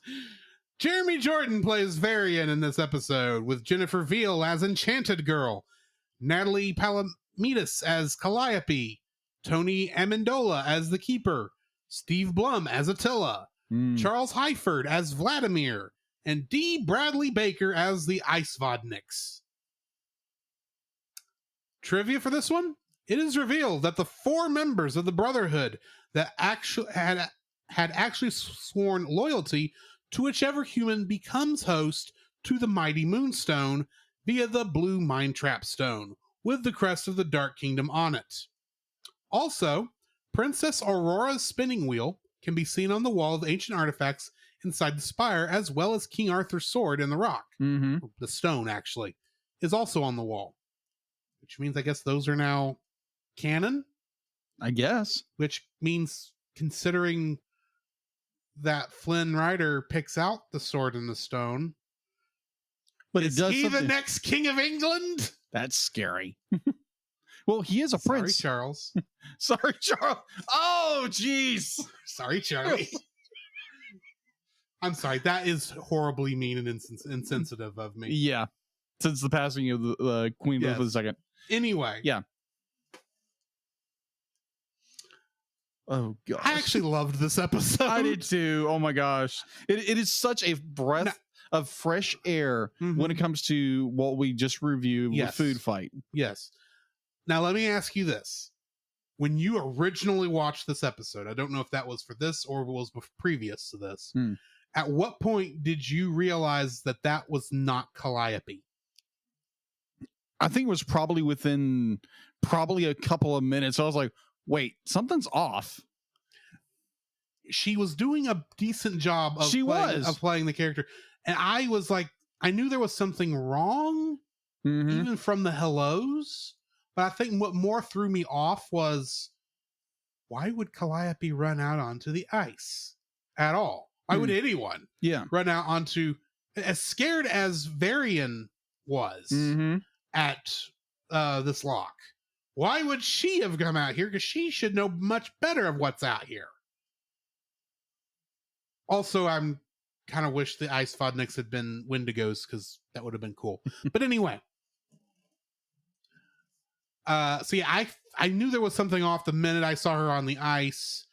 Jeremy Jordan plays Varian in this episode, with Jennifer Veal as Enchanted Girl, Natalie Palamides as Calliope, Tony Amendola as the Keeper, Steve Blum as Attila, Charles Heiford as Vladimir, and D. Bradley Baker as the Icevodniks. Trivia for this one? It is revealed that the 4 members of the Brotherhood that actually had actually sworn loyalty to whichever human becomes host to the mighty Moonstone via the blue Mind Trap Stone, with the crest of the Dark Kingdom on it. Also, Princess Aurora's spinning wheel can be seen on the wall of ancient artifacts inside the Spire, as well as King Arthur's sword in the rock. The stone, actually, is also on the wall. Which means, I guess, those are now canon? I guess. Which means, considering that Flynn Rider picks out the sword and the stone, but is it does he something... the next King of England? That's scary. Well, he is a prince. Sorry, Charles. Sorry, Charles. Oh, jeez. Sorry, Charlie. I'm sorry. That is horribly mean and insensitive of me. Yeah. Since the passing of the Queen Elizabeth II. Anyway. Yeah. Oh, gosh. I actually loved this episode. I did too. Oh, my gosh. It is such a breath of fresh air when it comes to what we just reviewed with Food Fight. Yes. Now, let me ask you this. When you originally watched this episode, I don't know if that was for this or was previous to this, at what point did you realize that that was not Calliope? I think it was probably within a couple of minutes. I was like, wait, something's off. she was doing a decent job of playing the character. And I was like, I knew there was something wrong, even from the hellos. But I think what more threw me off was, why would Calliope run out onto the ice at all? Why would anyone run out onto, as scared as Varian was at this lock? Why would she have come out here? Because she should know much better of what's out here. Also, I'm kind of wish the Ice Vodniks had been Wendigos, because that would have been cool. But anyway. So yeah, I knew there was something off the minute I saw her on the ice.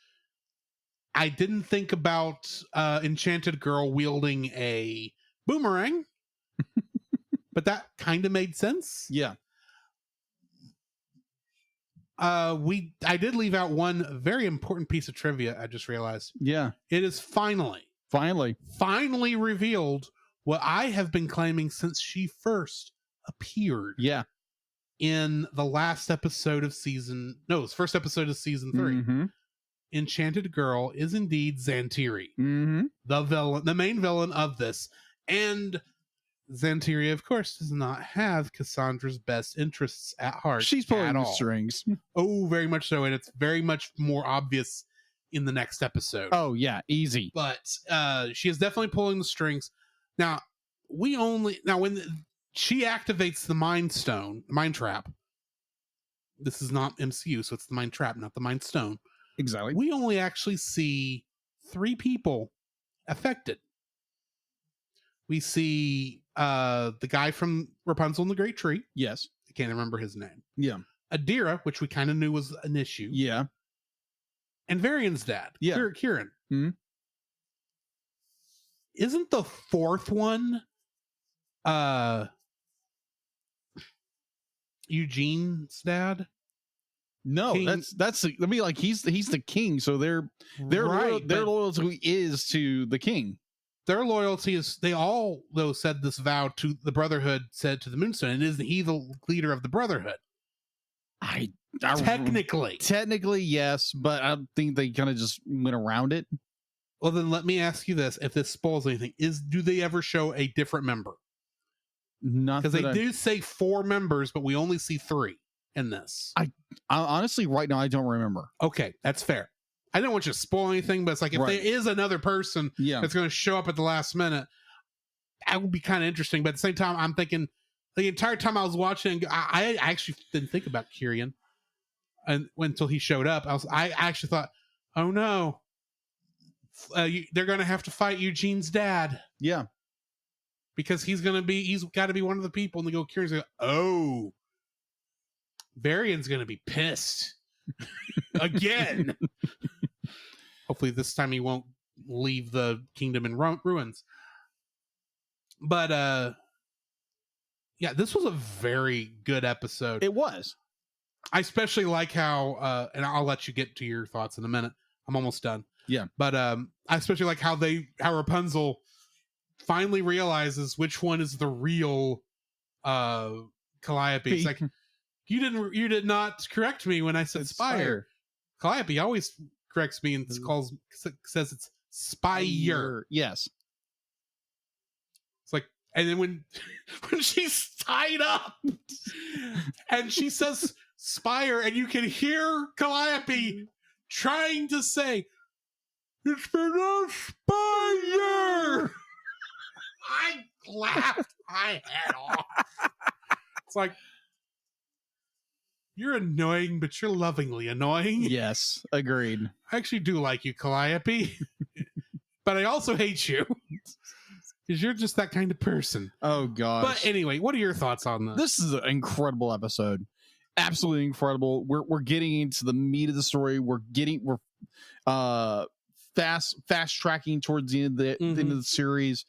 I didn't think about Enchanted Girl wielding a boomerang, but that kind of made sense. Yeah. I did leave out one very important piece of trivia. I just realized. Yeah. It is finally revealed what I have been claiming since she first appeared. Yeah. In the last episode of first episode of season 3. Enchanted Girl is indeed Xantiri, the villain, the main villain of this. And Xantiri, of course, does not have Cassandra's best interests at heart. She's pulling the strings. Oh, very much so. And it's very much more obvious in the next episode. Oh, yeah. Easy. But she is definitely pulling the strings. Now, when she activates the mind trap. This is not MCU, so it's the mind trap, not the mind stone. Exactly. We only actually see 3 people affected. We see the guy from Rapunzel and the Great Tree. Yes. I can't remember his name. Yeah. Adira, which we kind of knew was an issue. Yeah. And Varian's dad. Yeah. Kieran. Isn't the 4th one Eugene's dad? No, King. that's I mean, like he's the king, so their loyalty is to the king. Their loyalty is, they all though said this vow to the Brotherhood, said to the Moonstone, and isn't he the leader of the Brotherhood? Technically yes, but I think they kind of just went around it. Well, then let me ask you this: if this spoils anything, do they ever show a different member? Not because they do say 4 members, but we only see 3 in this. I honestly, right now, I don't remember. Okay, that's fair. I don't want you to spoil anything, but it's like if there is another person that's going to show up at the last minute, that would be kind of interesting. But at the same time, I'm thinking the entire time I was watching, I actually didn't think about Kieran, and until he showed up, I actually thought, oh no, they're going to have to fight Eugene's dad. Yeah. Because he's got to be one of the people, and they go, Kieran's like, oh, Varian's going to be pissed again. Hopefully this time he won't leave the kingdom in ruins. But, yeah, this was a very good episode. It was. I especially like how, and I'll let you get to your thoughts in a minute. I'm almost done. Yeah. But I especially like how Rapunzel finally realizes which one is the real Calliope. It's like, you did not correct me when I said Spire. Calliope always corrects me and says it's Spire. Yes. It's like, and then when she's tied up and she says Spire, and you can hear Calliope trying to say, it's pronounced Spire. I laughed my head off. It's like, you're annoying, but you're lovingly annoying. Yes, agreed. I actually do like you, Calliope, but I also hate you because you're just that kind of person. Oh gosh. But anyway, what are your thoughts on this? This is an incredible episode. Absolutely incredible. We're getting into the meat of the story. We're fast tracking towards the end of the series.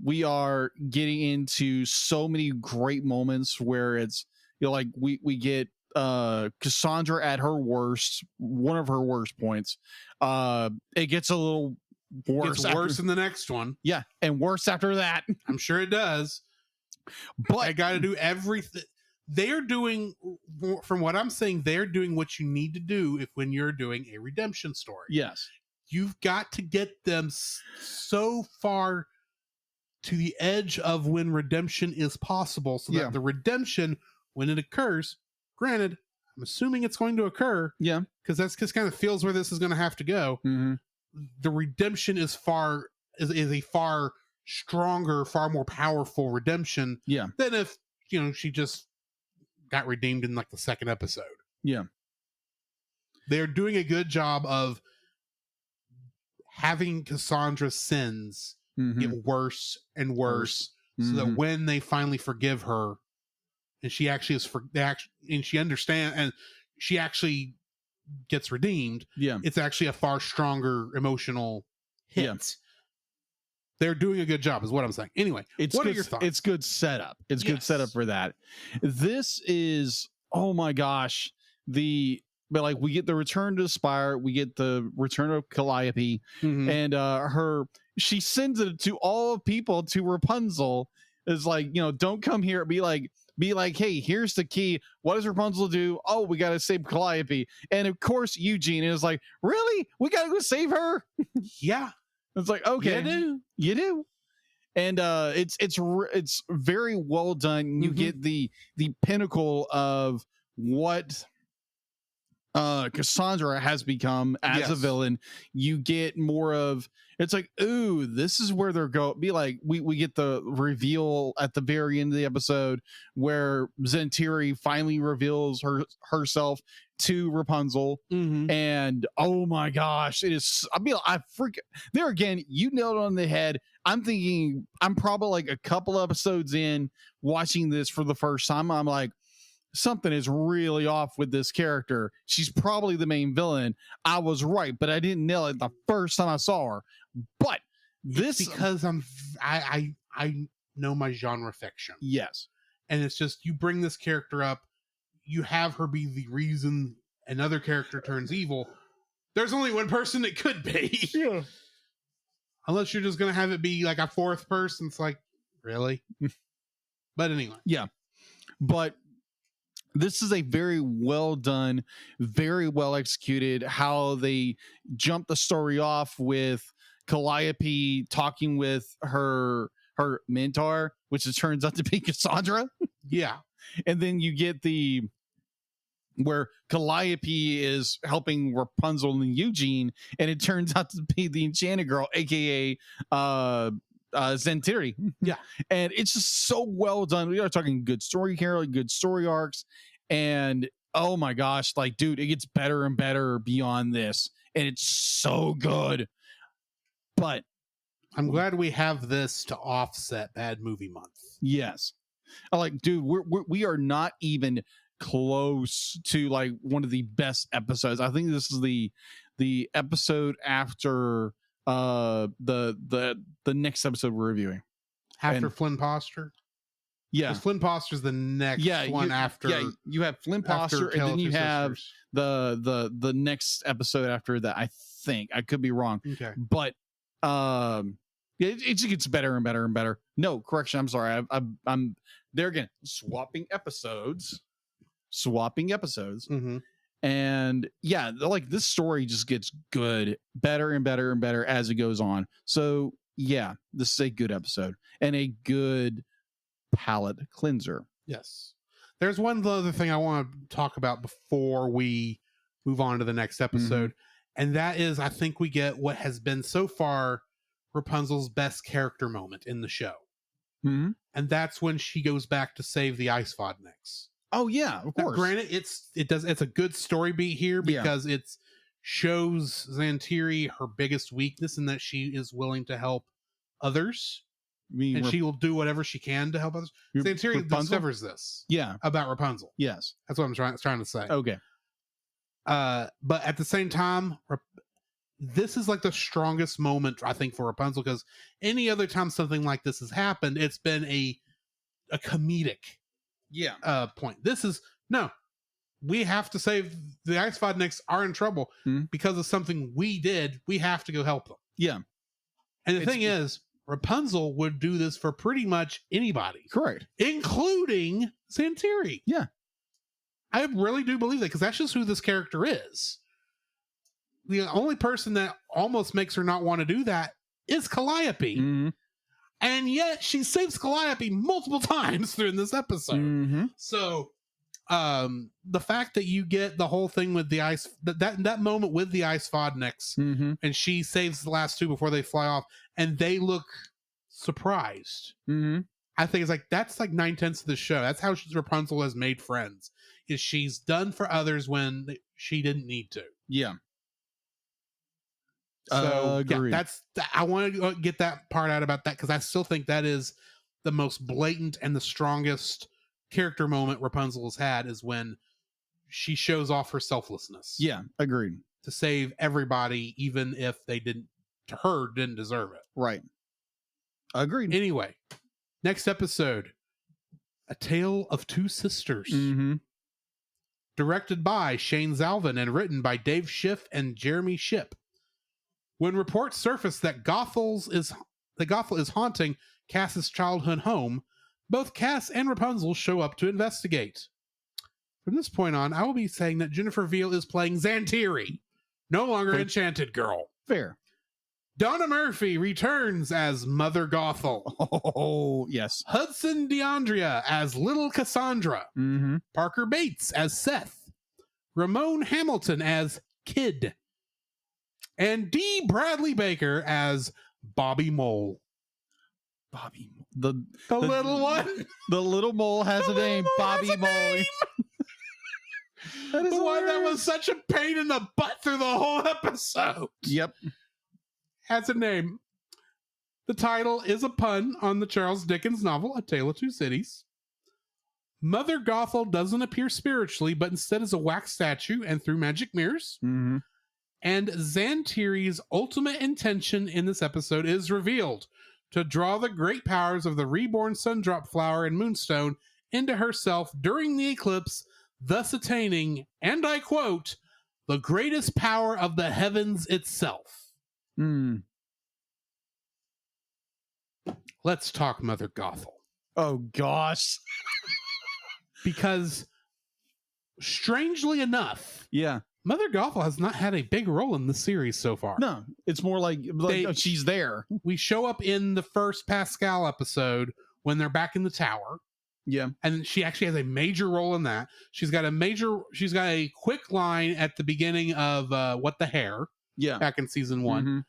We are getting into so many great moments where it's, like we get Cassandra at her worst, one of her worst points. It gets a little worse. It's worse in the next one. Yeah, and worse after that. I'm sure it does. But I got to do everything. They're doing, from what I'm saying, they're doing what you need to do when you're doing a redemption story. Yes. you've got to get them so far to the edge of when redemption is possible, so that the redemption, when it occurs, granted, I'm assuming it's going to occur, because that's just kind of feels where this is going to have to go. The redemption is a far stronger, far more powerful redemption than if she just got redeemed in like the second episode. They're doing a good job of having Cassandra's sins get worse and worse, so that when they finally forgive her, and she actually and she understands, and she actually gets redeemed, it's actually a far stronger emotional hit. They're doing a good job, is what I'm saying. Anyway, what are your thoughts? It's good setup. It's good setup for that. This is, oh my gosh, but like we get the return to Spire, we get the return of Calliope, and she sends it to all people, to Rapunzel, is like, don't come here. Be like, hey, here's the key. What does Rapunzel do? Oh, we got to save Calliope. And of course, Eugene is like, really? We got to go save her? Yeah. It's like, okay, you do. And it's very well done. You get the pinnacle of what Cassandra has become as a villain. You get more of, it's like, ooh, this is where they're going. Be like, we get the reveal at the very end of the episode where Zentiri finally reveals herself to Rapunzel, and oh my gosh, it is. There again, you nailed it on the head. I'm thinking I'm probably like a couple episodes in watching this for the first time. I'm like, something is really off with this character. She's probably the main villain. I was right, but I didn't nail it the first time I saw her. But this, it's because I know my genre fiction. Yes. And it's just, you bring this character up, you have her be the reason another character turns evil. There's only one person it could be. Yeah. Unless you're just going to have it be like a fourth person. It's like, really? But anyway. Yeah. But this is a very well done, very well executed, how they jump the story off with Calliope talking with her mentor, which it turns out to be Cassandra. Yeah. And then you get where Calliope is helping Rapunzel and Eugene, and it turns out to be the Enchanted Girl, aka Zentiri. Yeah. And it's just so well done. We are talking good story here, good story arcs, and oh my gosh, like, dude, it gets better and better beyond this, and it's so good. But I'm glad we have this to offset Bad Movie Month. Yes. Like, dude, we are not even close to like one of the best episodes. I think this is the episode after the next episode we're reviewing. After Flynn Poster? Yeah. Flynn Poster's the next one after. Yeah, you have Flynn Poster, and then you have the next episode after that, I think. I could be wrong. Okay. But it just gets better and better and better. No, correction, I'm sorry. I'm there again, swapping episodes. And yeah, like, this story just gets good, better and better and better as it goes on. So yeah, this is a good episode and a good palate cleanser. Yes. There's one other thing I want to talk about before we move on to the next episode. And that is, I think we get what has been so far Rapunzel's best character moment in the show. And that's when she goes back to save the Ice Vodniks. Oh yeah, of course. Now, granted, it's a good story beat here because it shows Zentiri her biggest weakness, in that she is willing to help others, and she will do whatever she can to help others. Zentiri discovers this, about Rapunzel. Yes, that's what I'm trying to say. Okay, but at the same time, this is like the strongest moment, I think, for Rapunzel, because any other time something like this has happened, it's been a comedic point. This is, no, we have to save the Ice Vodniks are in trouble because of something we did. We have to go help them. Yeah. And the thing is, Rapunzel would do this for pretty much anybody. Correct. Including Zentiri. Yeah. I really do believe that, because that's just who this character is. the only person that almost makes her not want to do that is Calliope. Mhm. And yet she saves Calliope multiple times during this episode. Mhm. So the fact that you get the whole thing with the ice, that moment with the ice Vodniks, Mhm. and she saves the last two before they fly off, and they look surprised. Mhm. I think it's like, that's like 9/10 of the show. That's how Rapunzel has made friends, is she's done for others when she didn't need to. Yeah. So yeah, Agreed. I want to get that part out about that, because I still think that is the most blatant and the strongest character moment Rapunzel has had, is when she shows off her selflessness. Yeah. Agreed. To save everybody, even if they didn't deserve it. Right. Agreed. Anyway, next episode, A Tale of Two Sisters. Mm-hmm. Directed by Shane Zalvin and written by Dave Schiff and Jeremy Shipp. When reports surface that Gothel is haunting Cass's childhood home, both Cass and Rapunzel show up to investigate. From this point on, I will be saying that Jennifer Veal is playing Xantiri, no longer Enchanted Girl. Fair. Donna Murphy returns as Mother Gothel. Oh, yes. Hudson DeAndrea as Little Cassandra. Mm-hmm. Parker Bates as Seth. Ramon Hamilton as Kid. And D. Bradley Baker as Bobby Mole. Bobby. The little one. The little mole has a name. Bobby Mole. That is The one that hilarious. was such a pain in the butt through the whole episode. Yep. Has a name. The title is a pun on the Charles Dickens novel, A Tale of Two Cities. Mother Gothel doesn't appear spiritually, but instead is a wax statue and through magic mirrors. Mm-hmm. And Xantiri's ultimate intention in this episode is revealed: to draw the great powers of the reborn Sundrop Flower and Moonstone into herself during the eclipse, thus attaining, and I quote, the greatest power of the heavens itself. Mm. Let's talk Mother Gothel. Oh, gosh. Because, strangely enough, Yeah. Mother Gothel has not had a big role in the series so far. No, it's more like she's there. We show up in the first Pascal episode when they're back in the tower. Yeah. And she actually has a major role in that. She's got a quick line at the beginning of What the Hare, Yeah. back in season 1. Mm-hmm.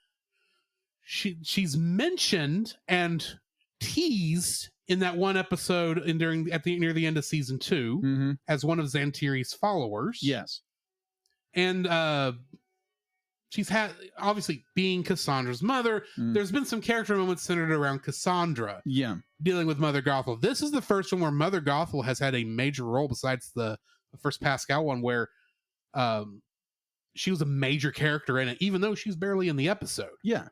She's mentioned and teased in that one episode near the end of season 2 Mm-hmm. as one of Xantiri's followers. Yes. And she's had, obviously, being Cassandra's mother, there's been some character moments centered around Cassandra Yeah. dealing with Mother Gothel. This is the first one where Mother Gothel has had a major role, besides the first Pascal one, where she was a major character in it, even though she's barely in the episode. Yeah.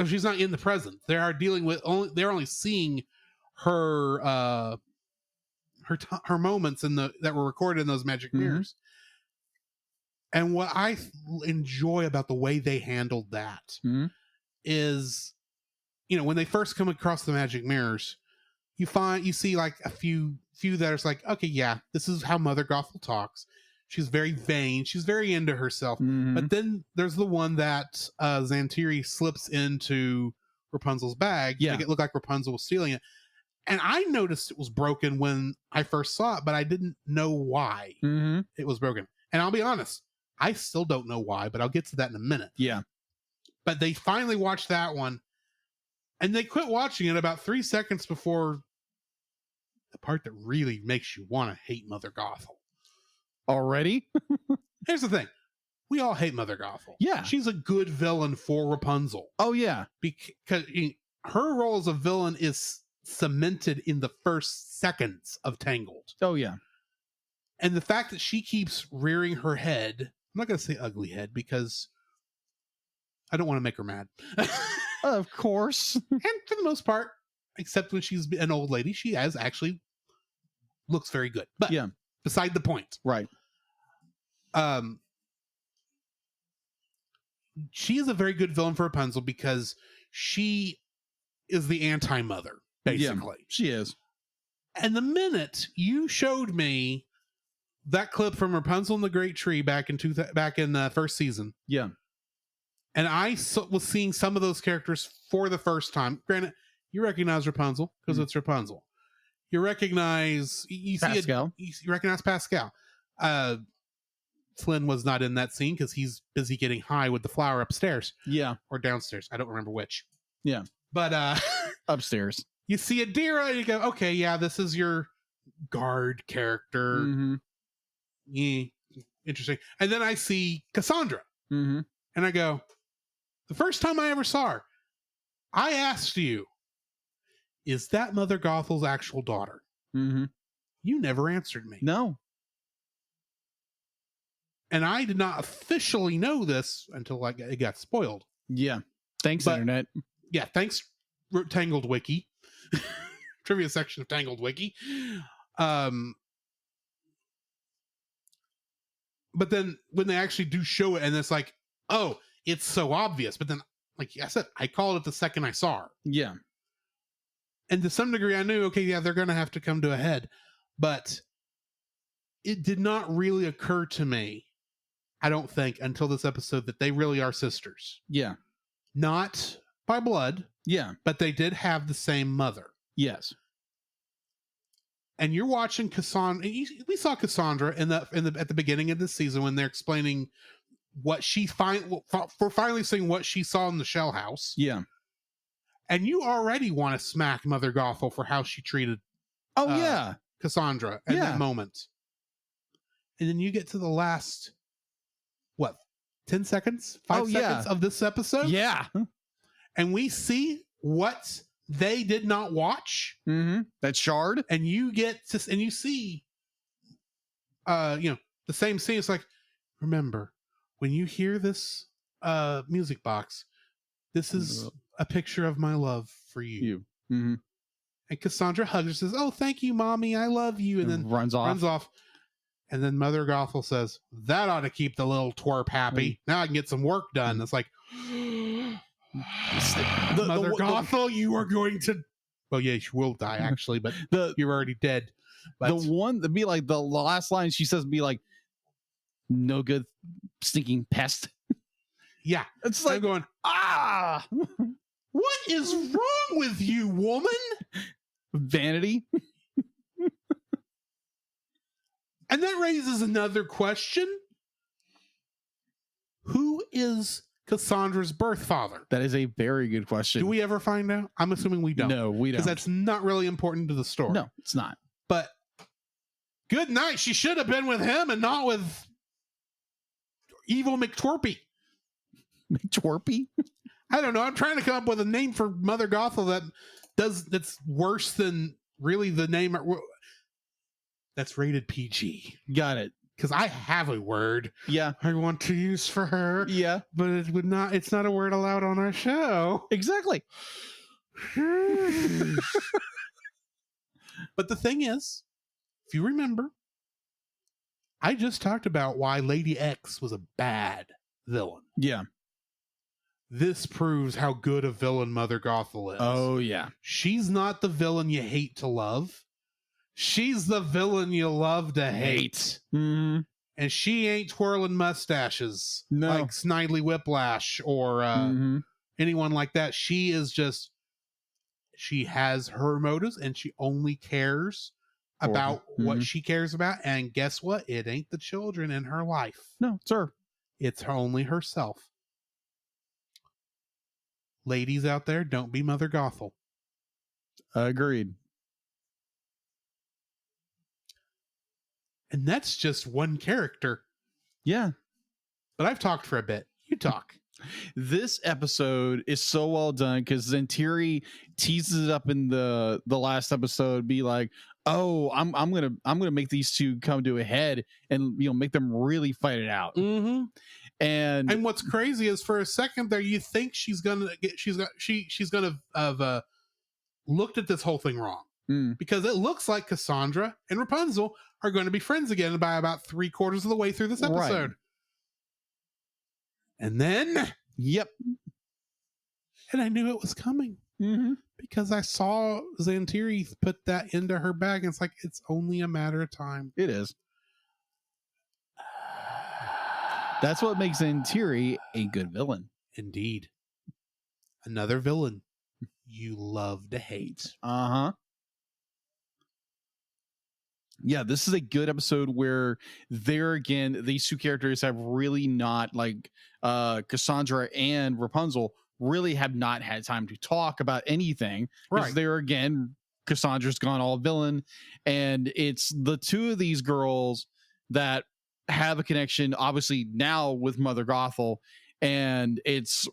She's not in the present. They're only seeing her her moments that were recorded in those magic mirrors. And what I enjoy about the way they handled that is, when they first come across the magic mirrors, you see like a few that are like, okay, yeah, this is how Mother Gothel talks. She's very vain. She's very into herself. Mm-hmm. But then there's the one that Xantiri slips into Rapunzel's bag to make it look like Rapunzel was stealing it. And I noticed it was broken when I first saw it, but I didn't know why it was broken. And I'll be honest, I still don't know why, but I'll get to that in a minute. Yeah. But they finally watched that one, and they quit watching it about 3 seconds before the part that really makes you want to hate Mother Gothel. Already? Here's the thing. We all hate Mother Gothel. Yeah. She's a good villain for Rapunzel. Oh, yeah. Because her role as a villain is cemented in the first seconds of Tangled. Oh, yeah. And the fact that she keeps rearing her head, I'm not going to say ugly head because I don't want to make her mad. Of course. And for the most part, except when she's an old lady, she actually looks very good. But yeah, beside the point. Right. She is a very good villain for Rapunzel because she is the anti-mother, basically. Yeah, she is. And the minute you showed me that clip from Rapunzel and the Great Tree back in the first season, yeah, And I was seeing some of those characters for the first time. Granted, you recognize Rapunzel because it's Rapunzel. You recognize you Pascal. you recognize Pascal. Flynn was not in that scene because he's busy getting high with the flower upstairs. Yeah. Or downstairs. I don't remember which. Yeah. But upstairs. You see Adira and you go, okay, yeah, this is your guard character. Mm-hmm. Yeah, interesting. And then I see Cassandra. Mm-hmm. And I go, the first time I ever saw her, I asked you, is that Mother Gothel's actual daughter? Mm-hmm. You never answered me. No. And I did not officially know this until it got spoiled. Yeah. Thanks, But- Internet. Yeah, thanks, Tangled Wiki. Trivia section of Tangled Wiki. But then when they actually do show it, and it's like, oh, it's so obvious. But then, like I said, I called it the second I saw her. Yeah. And to some degree, I knew, okay, yeah, they're going to have to come to a head. But it did not really occur to me, I don't think, until this episode that they really are sisters. Yeah. Not by blood, Yeah. but they did have the same mother. Yes. And you're watching Cassandra. We saw Cassandra at the beginning of this season when they're explaining what she for finally seeing what she saw in the shell house. Yeah. And you already want to smack Mother Gothel for how she treated Oh, yeah. Cassandra at Yeah. that moment. And then you get to the last, 10 seconds? 5 seconds of this episode? Yeah. And we see what they did not watch. Mm-hmm. That shard. And you get to, and you see, the same scene. It's like, remember, when you hear this music box, this is a picture of my love for you. Mm-hmm. And Cassandra hugs her, says, "Oh, thank you, mommy. I love you." And then runs off. And then Mother Gothel says, "That ought to keep the little twerp happy. Now I can get some work done." It's like, Mother Gothel, you are going to. Well, yeah, you will die actually, but you're already dead. But the one that be like the last line she says be like, "No good, stinking pest." yeah, It's like I'm going, what is wrong with you, woman? Vanity. And that raises another question. Who is Cassandra's birth father? That is a very good question. Do we ever find out? I'm assuming we don't. No, we don't. Because that's not really important to the story. No, it's not. But good night. She should have been with him and not with evil McTwerpy. McTwerpy? I don't know. I'm trying to come up with a name for Mother Gothel that's worse than really the name that's rated PG. Got it. Because I have a word Yeah. I want to use for her. Yeah. But it's not a word allowed on our show. Exactly. But the thing is, if you remember, I just talked about why Lady X was a bad villain. Yeah. This proves how good a villain Mother Gothel is. Oh, yeah. She's not the villain you hate to love. She's the villain you love to hate. Mm-hmm. And she ain't twirling mustaches No. like Snidely Whiplash or anyone like that. She is just, she has her motives and she only cares about what she cares about. And guess what? It ain't the children in her life. No, sir. It's only herself. Ladies out there, don't be Mother Gothel. Agreed. And that's just one character. Yeah. But I've talked for a bit. You talk. This episode is so well done because Zentiri teases it up in the last episode, be like, "Oh, I'm gonna make these two come to a head and make them really fight it out." Mm-hmm. And what's crazy is for a second there, you think she's gonna have looked at this whole thing wrong because it looks like Cassandra and Rapunzel are going to be friends again by about 3/4 of the way through this episode. Right. And then, yep. And I knew it was coming because I saw Zantiri put that into her bag. And it's like, it's only a matter of time. It is. That's what makes Zantiri a good villain. Indeed. Another villain you love to hate. Uh-huh. Yeah, this is a good episode where there again, these two characters have really not, like Cassandra and Rapunzel really have not had time to talk about anything. Because Right. they're again, Cassandra's gone all villain, and it's the two of these girls that have a connection, obviously now with Mother Gothel, and it's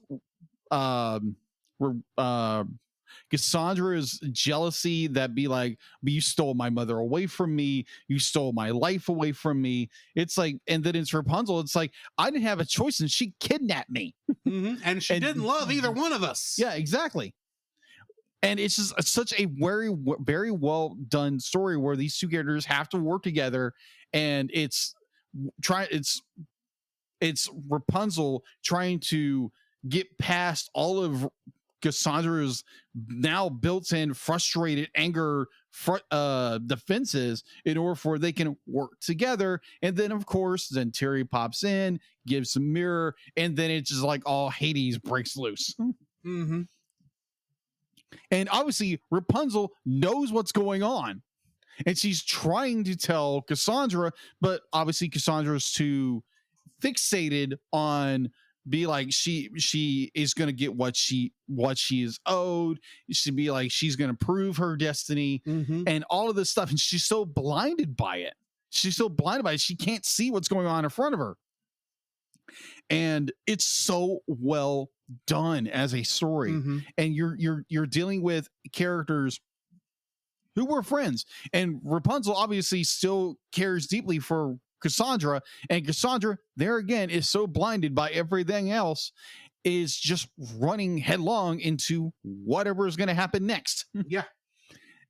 Cassandra's jealousy that be like, but you stole my mother away from me, you stole my life away from me. It's like, and then it's Rapunzel, it's like, I didn't have a choice and she kidnapped me. And she didn't love either one of us. Yeah, exactly. And it's just such a very well done story where these two characters have to work together, and it's Rapunzel trying to get past all of Cassandra's now built-in frustrated anger defenses in order for they can work together. And then of course Zentiri pops in, gives a mirror, and then it's just like all Hades breaks loose. Mm-hmm. And obviously Rapunzel knows what's going on, and she's trying to tell Cassandra, but obviously Cassandra's too fixated on be like she is going to get what she is owed. She'd be like she's going to prove her destiny, and all of this stuff, and she's so blinded by it. She can't see what's going on in front of her, and it's so well done as a story. And you're dealing with characters who were friends, and Rapunzel obviously still cares deeply for Cassandra, and Cassandra there again is so blinded by everything else, is just running headlong into whatever is going to happen next. Yeah.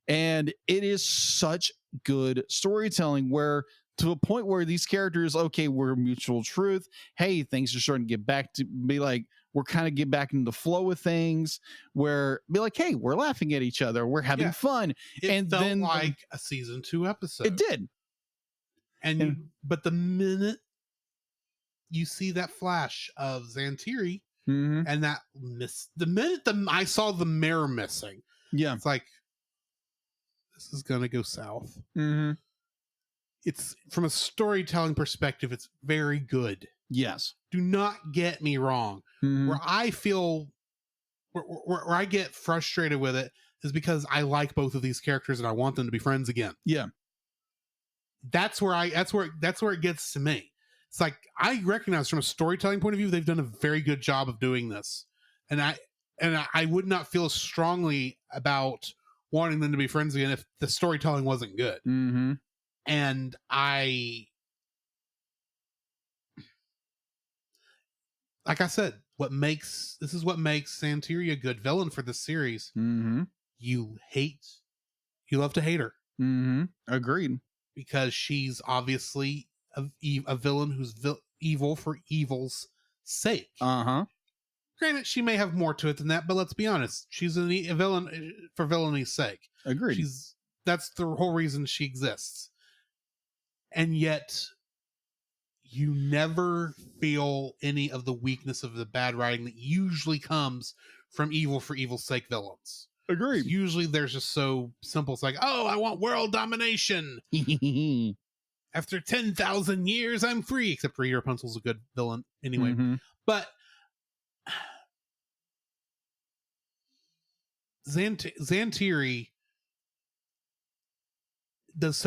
And it is such good storytelling, where to a point where these characters, okay, we're mutual truth, hey, things are starting to get back to be like, we're kind of get back into the flow of things, where be like, hey, we're laughing at each other, we're having fun. It felt then like a season 2 episode. It did. But the minute you see that flash of Zantiri, and that the minute I saw the mirror missing, it's like, this is gonna go south. It's, from a storytelling perspective, it's very good. Yes, do not get me wrong. Where I feel where I get frustrated with it is because I like both of these characters and I want them to be friends again. Yeah. That's where it gets to me. It's like, I recognize from a storytelling point of view, they've done a very good job of doing this. And I would not feel strongly about wanting them to be friends again if the storytelling wasn't good. And like I said, this is what makes Zantiri a good villain for this series. You love to hate her. Agreed. Because she's obviously a villain who's evil for evil's sake. Granted, she may have more to it than that, but let's be honest, she's a villain for villainy sake. Agreed. That's the whole reason she exists. And yet, you never feel any of the weakness of the bad writing that usually comes from evil for evil's sake villains. Agreed. Usually they're just so simple. It's like, oh, I want world domination. After 10,000 years, I'm free. Except Rita Rapunzel's a good villain anyway. But Zantiri does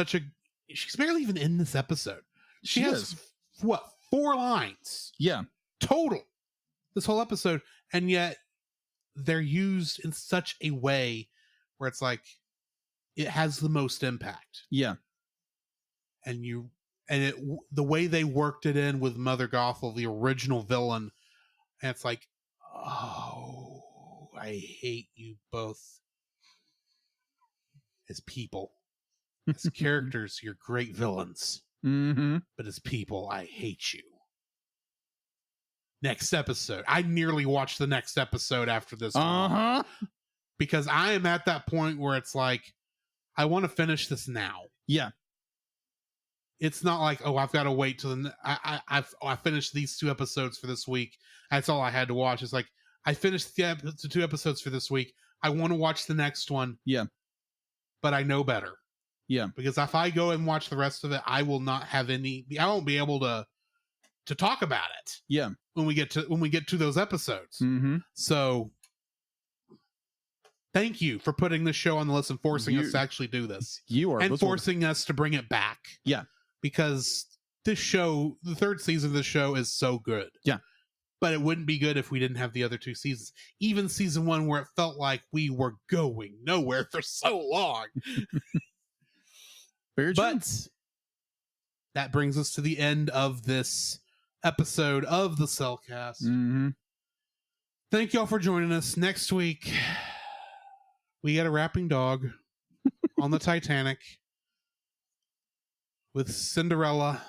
she's barely even in this episode. She has, what, 4 lines? Yeah. Total. This whole episode. And yet, they're used in such a way where it's like, it has the most impact. Yeah. And the way they worked it in with Mother Gothel, the original villain, and it's like, oh, I hate you both as people. As characters, you're great villains. But as people, I hate you. Next episode. I nearly watched the next episode after this one. Because I am at that point where it's like, I want to finish this now. Yeah. it's not like, oh, I've got to wait till I finished these 2 episodes for this week. That's all I had to watch. It's like, I finished the 2 episodes for this week. I want to watch the next one. Yeah. But I know better. Yeah. Because if I go and watch the rest of it, I will not have I won't be able to talk about it. Yeah. When we get to those episodes. Mm-hmm. So thank you for putting this show on the list and forcing us to actually do this. You are. And forcing us to bring it back. Yeah. Because this show, the 3rd season of the show is so good. Yeah. But it wouldn't be good if we didn't have the other 2 seasons. Even season 1, where it felt like we were going nowhere for so long. Very true. But that brings us to the end of this episode of the Cellcast. Mm-hmm. Thank y'all for joining us. Next week, we get a rapping dog on the Titanic with Cinderella,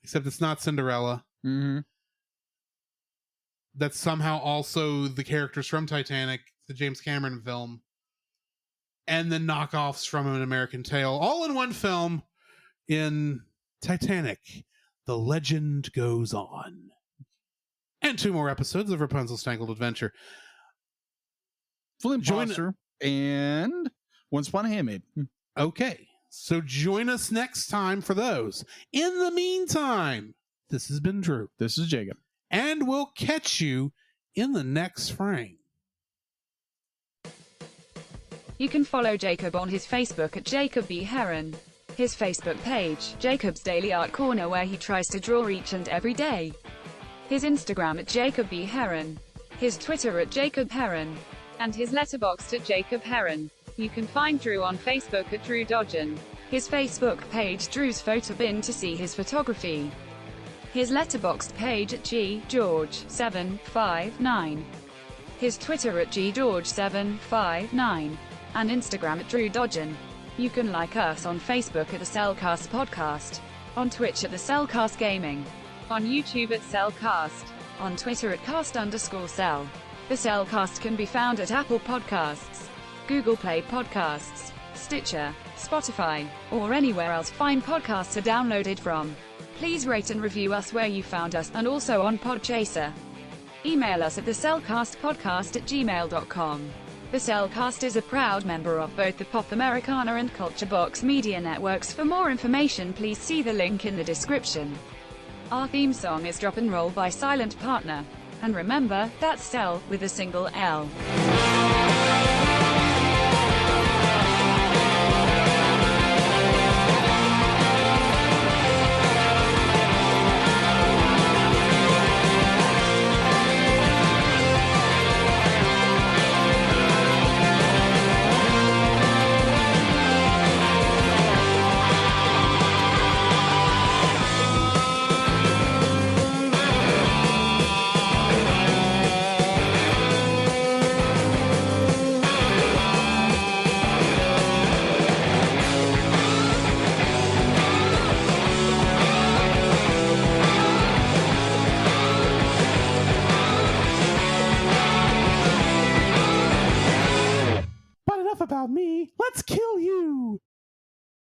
except it's not Cinderella. Mm-hmm. That's somehow also the characters from Titanic, the James Cameron film, and then knockoffs from An American Tale, all in one film in Titanic. The Legend Goes On. And 2 more episodes of Rapunzel's Tangled Adventure. Full Imposter and Once Upon a Handmaid. Okay, so join us next time for those. In the meantime, this has been Drew. This is Jacob. And we'll catch you in the next frame. You can follow Jacob on his Facebook at Jacob B. Heron. His Facebook page, Jacob's Daily Art Corner, where he tries to draw each and every day. His Instagram at Jacob B. Heron. His Twitter at Jacob Heron. And his Letterboxd at Jacob Heron. You can find Drew on Facebook at Drew Dodgen. His Facebook page, Drew's Photo Bin, to see his photography. His Letterboxd page at GGeorge759. His Twitter at GGeorge759. And Instagram at Drew Dodgen. You can like us on Facebook at the Cellcast Podcast, on Twitch at the Cellcast Gaming, on YouTube at Cellcast, on Twitter at cast_cell. The Cellcast can be found at Apple Podcasts, Google Play Podcasts, Stitcher, Spotify, or anywhere else fine podcasts are downloaded from. Please rate and review us where you found us, and also on Podchaser. Email us at thecellcastpodcast@gmail.com. The Cellcast is a proud member of both the Pop Americana and Culture Box media networks. For more information, please see the link in the description. Our theme song is Drop and Roll by Silent Partner. And remember, that's Cell with a single L. But enough about me. Let's kill you.